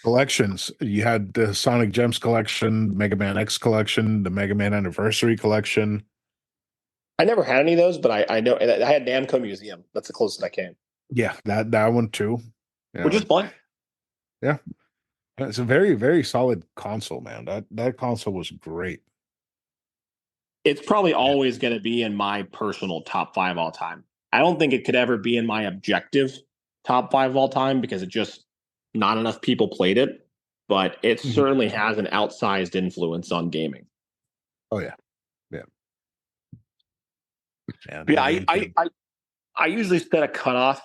collections. You had the Sonic Gems collection, Mega Man X collection, the Mega Man Anniversary collection. I never had any of those, but I know I had Namco Museum. That's the closest I came, Yeah, that one too. which is Um, fun. yeah, it's a very very solid console, man. That console was great. It's probably Yeah. always going to be in my personal top five all time. I don't think it could ever be in my objective top five all time because it just not enough people played it. But it Mhm. certainly has an outsized influence on gaming. Oh yeah, yeah, yeah. But The yeah, I, I GameCube. I I usually set a cutoff.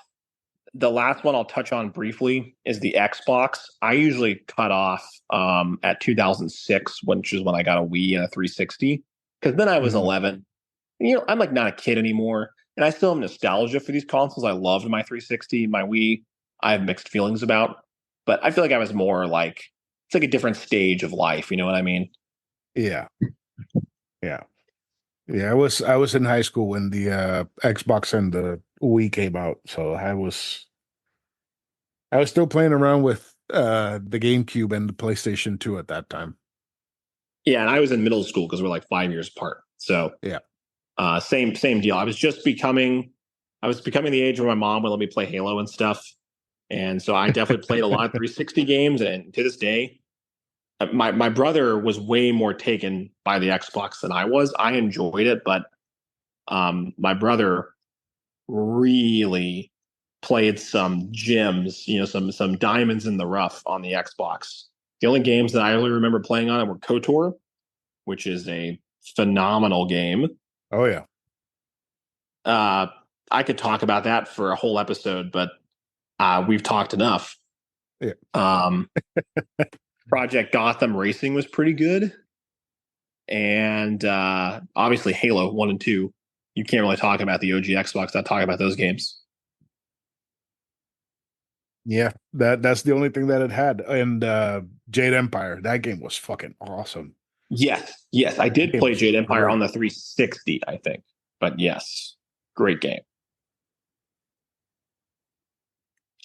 The last one I'll touch on briefly is the Xbox. I usually cut off at 2006, which is when I got a Wii and a 360. Because then I was Mhm. 11. I'm like not a kid anymore, and I still have nostalgia for these consoles. I loved my 360, my Wii. I have mixed feelings about, but I feel like I was more like it's like a different stage of life. You know what I mean? Yeah, yeah, yeah. I was in high school when the Xbox and the Wii came out, so I was still playing around with the GameCube and the PlayStation 2 at that time. Yeah, and I was in middle school because we're like 5 years apart. So Yeah. same deal. I was becoming the age where my mom would let me play Halo and stuff, and so I definitely played a lot of 360 games. And to this day, my brother was way more taken by the Xbox than I was. I enjoyed it, but my brother really played some gems, some diamonds in the rough on the Xbox. The only games that I really remember playing on it were KOTOR, which is a phenomenal game. Oh yeah. Uh, I could talk about that for a whole episode, but we've talked enough. Yeah. Um, Project Gotham Racing was pretty good, and obviously Halo 1 and 2. You can't really talk about the OG Xbox, not talk about those games. Yeah, that's the only thing that it had. And Jade Empire, that game was fucking awesome. Yes, I That did game play was Jade Empire on great. the 360, I think, but yes, great game.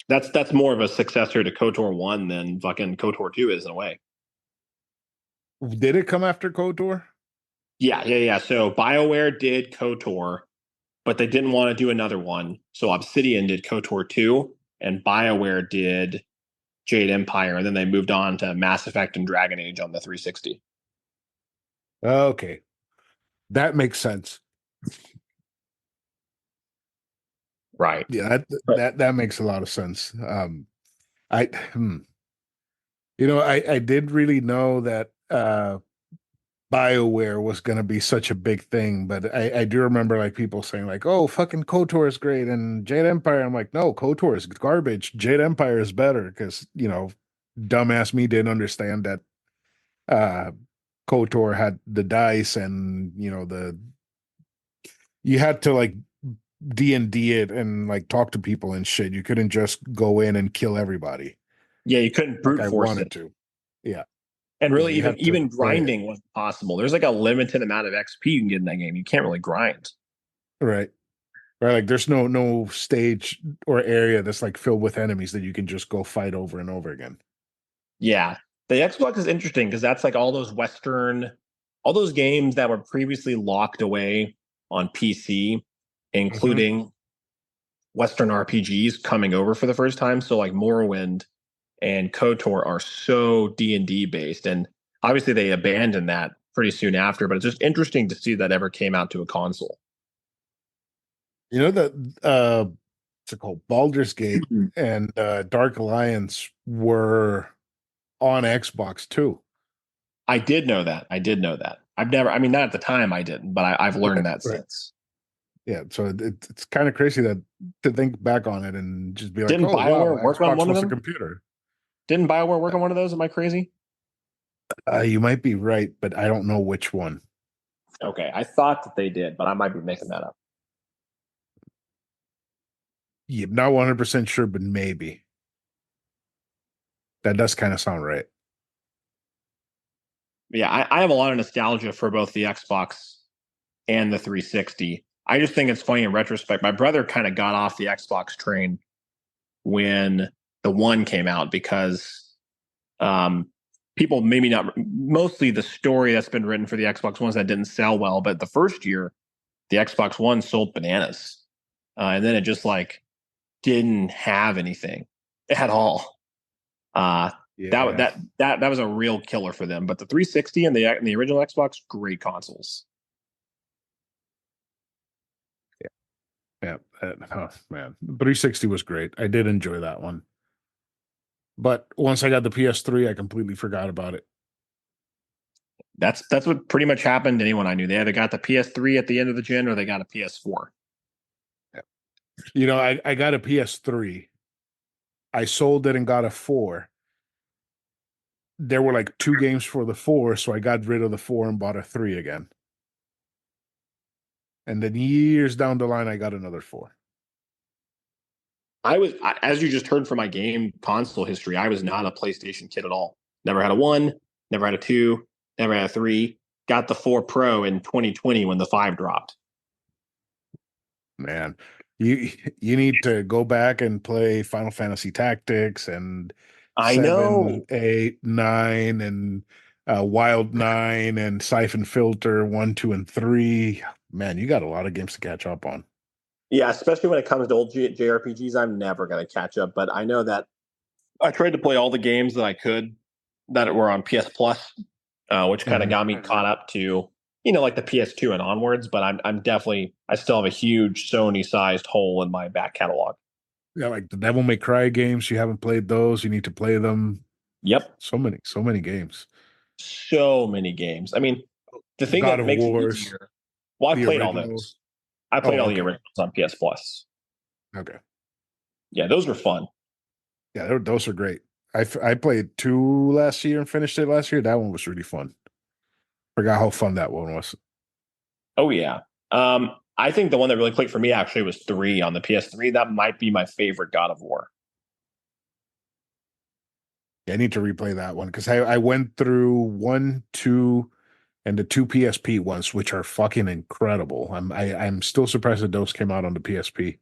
That's more of a successor to KOTOR 1 than fucking KOTOR 2 is in a way. Did it come after KOTOR? Yeah. So BioWare did KOTOR, but they didn't want to do another one. So Obsidian did KOTOR 2, and BioWare did Jade Empire, and then they moved on to Mass Effect and Dragon Age on the 360. Okay, that makes sense. Right. Yeah, that makes a lot of sense. I I did really know that BioWare was going to be such a big thing, but I do remember like people saying like, "Oh, fucking KOTOR is great," and Jade Empire. I'm like, "No, KOTOR is garbage. Jade Empire is better," because dumbass me didn't understand that uh KOTOR had the dice and the you had to like D&D it and like talk to people and shit. You couldn't just go in and kill everybody Yeah, you couldn't like brute I force it. wanted to. Yeah. And Yeah, really, you even had to even play it. grinding wasn't possible. There's like a limited amount of XP you can get in that game. You can't really grind. Right. Right. Like there's no stage or area that's like filled with enemies that you can just go fight over and over again. Yeah. The Xbox is interesting because that's like all those games that were previously locked away on PC, Hmm. including Western RPGs coming over for the first time. So like Morrowind and KOTOR are so D&D based. And obviously they abandoned that pretty soon after, but it's just interesting to see that ever came out to a console. You know that what's it called? Baldur's Gate and Dark Alliance were on Xbox too. I did know that. I did know that. I've never. I mean, not at the time I didn't, but I've learned Right, that right. since. Yeah, so it's kind of crazy that to think back on it and just be like, Didn't oh wow, Bioware work on Xbox one of was a them? computer. Didn't Bioware work on one of those? Am I crazy? You might be right, but I don't know which one. Okay, I thought that they did, but I might be making that up. Yeah, not 100% sure, but maybe. That does kind of sound right. Yeah, I have a lot of nostalgia for both the Xbox and the 360. I just think it's funny in retrospect. My brother kind of got off the Xbox train when the one came out because um, people maybe not mostly the story that's been written for the Xbox ones that didn't sell well, but the first year the Xbox One sold bananas, and then it just like didn't have anything at all. Uh, that Yeah, that that was a real killer for them. But the 360 and the original Xbox, great consoles. yeah. Oh man, 360 was great. I did enjoy that one. But once I got the PS3, I completely forgot about it. That's what pretty much happened to anyone I knew. They either got the PS3 at the end of the gen or they got a PS4. Yeah. You know, I got a PS3. I sold it and got a four. There were like two games for the four, so I got rid of the four and bought a three again. And then years down the line, I got another four. As you just heard from my game console history, I was not a PlayStation kid at all. Never had a one, never had a two, never had a three. Got the 4 Pro in 2020 when the 5 dropped. Man, you you need to go back and play Final Fantasy Tactics and I 7, know. 8, 9, and Wild 9 and Siphon Filter 1, 2, and 3. Man, you got a lot of games to catch up on. Yeah, especially when it comes to old JRPGs, I'm never going to catch up. But I know that I tried to play all the games that I could that were on PS Plus, which kind of Mhm. got me caught up to like the PS2 and onwards. But I'm definitely I still have a huge Sony sized hole in my back catalog. Yeah, like the Devil May Cry games. You haven't played those. You need to play them. Yep, So many games. so many games. I mean, the thing God that of makes it Wars, easier. Well, I the played all original. those. I played Oh, all the okay. originals on PS Plus. Okay. Yeah, those were fun. Yeah, those are great. I played two last year and finished it last year. That one was really fun. Forgot how fun that one was. Oh yeah. I think the one that really clicked for me actually was 3 on the PS3. That might be my favorite God of War. Yeah, I need to replay that one because I went through 1, 2, and the two PSP ones, which are fucking incredible. I'm still surprised that those came out on the PSP,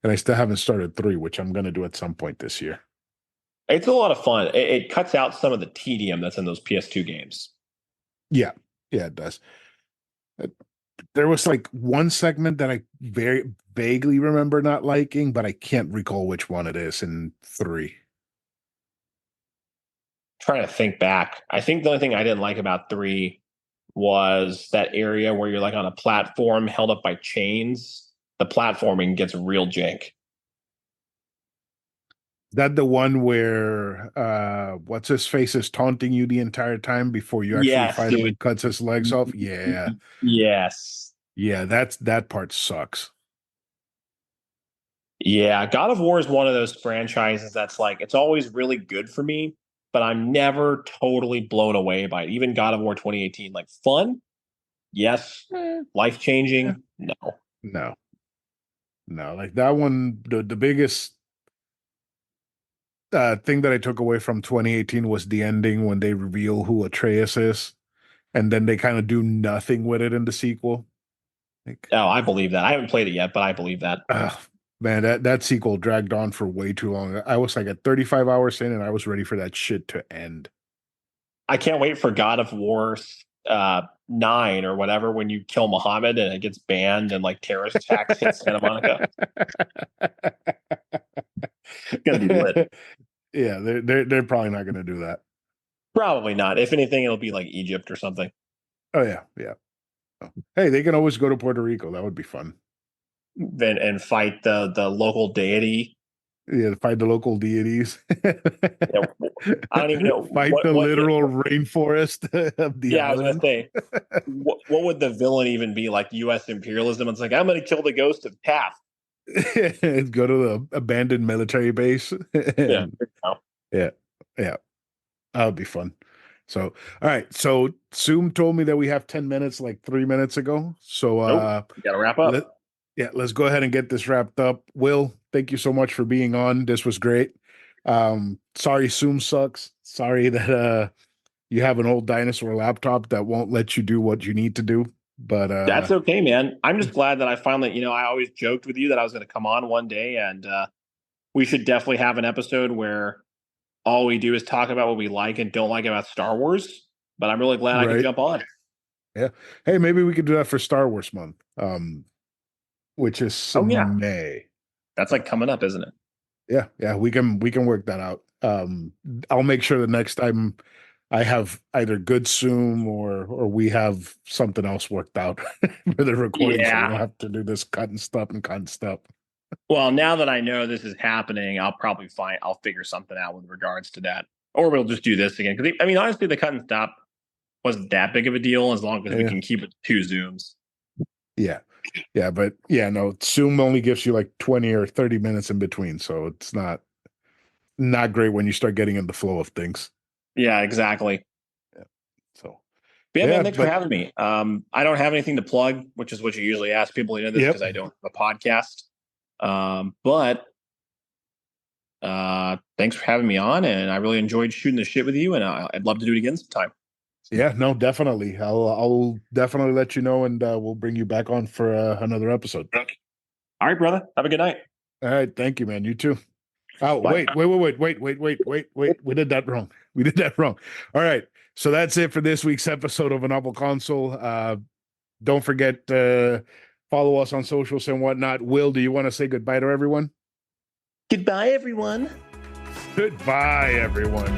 and I still haven't started 3, which I'm gonna do at some point this year. It's a lot of fun. It cuts out some of the tedium that's in those PS2 games. Yeah, yeah, it does. Uh, There was like one segment that I very vaguely remember not liking, but I can't recall which one it is in 3. Trying to think back. I think the only thing I didn't like about 3 was that area where you're like on a platform held up by chains. The platforming gets real jank. That the one where what's his face is taunting you the entire time before you actually Yes, fight him dude. and cuts his legs off? Yeah. Yes. Yeah, that part sucks. Yeah, God of War is one of those franchises that's like it's always really good for me, but I'm never totally blown away by it. Even God of War 2018, like fun, yes. Life Yeah. changing, no. No. No, like that one, the biggest thing that I took away from 2018 was the ending when they reveal who Atreus is, and then they kind of do nothing with it in the sequel. Like, Oh, I believe that. I haven't played it yet, but I believe that. man, that sequel dragged on for way too long. I was like at 35 hours in, and I was ready for that shit to end. I can't wait for God of War 9 or whatever when you kill Muhammad and it gets banned and like terrorist attacks hit Santa Monica. It's gonna be lit. Yeah, they're probably not going to do that. Probably not. If anything, it'll be like Egypt or something. Oh yeah, yeah. Oh. Hey, they can always go to Puerto Rico. That would be fun. And fight the local deity. Yeah, fight the local deities. Yeah, I don't even know Fight the what literal rainforest of the yeah, I was gonna island. say what would the villain even be, like U.S. imperialism? It's like, I'm gonna kill the ghost of Taft. Go to the abandoned military base. Yeah. And yeah, yeah, that would be fun. So, all right. So Zoom told me that we have 10 minutes, like 3 minutes ago. So Nope. You gotta wrap let up. yeah, let's go ahead and get this wrapped up. Will, thank you so much for being on. This was great. Sorry Zoom sucks. Sorry that you have an old dinosaur laptop that won't let you do what you need to do. But That's okay, man. I'm just glad that I finally, I always joked with you that I was going to come on one day, and we should definitely have an episode where all we do is talk about what we like and don't like about Star Wars. But I'm really glad I could right. jump on. Yeah. Hey, maybe we could do that for Star Wars month. Which is Oh yeah, May. that's like coming up, isn't it? Yeah, yeah, we can work that out. I'll make sure the next time I have either good Zoom or we have something else worked out for the recording, so we Yeah. don't have to do this cutting stuff and cutting stuff. Well, now that I know this is happening, I'll figure something out with regards to that, or we'll just do this again. Because I mean, honestly, the cut and stop wasn't that big of a deal as long as we Yeah, can keep it to 2 Zooms. yeah, yeah, but yeah, no, Zoom only gives you like 20 or 30 minutes in between, so it's not great when you start getting in the flow of things. Yeah, exactly. Yeah. So But yeah, yeah, man, thanks for but having me. I don't have anything to plug, which is what you usually ask people. You know this yep. because I don't have a podcast. But thanks for having me on, and I really enjoyed shooting the shit with you, and I'd love to do it again sometime. Yeah, no, definitely. I'll definitely let you know, and we'll bring you back on for another episode. All right, brother. Have a good night. All right, thank you, man. You too. Oh, Bye. wait. We did that wrong. We did that wrong. All right. So that's it for this week's episode of A Novel Console. Don't forget to follow us on socials and whatnot. Will, do you want to say goodbye to everyone? Goodbye, everyone. Goodbye, everyone.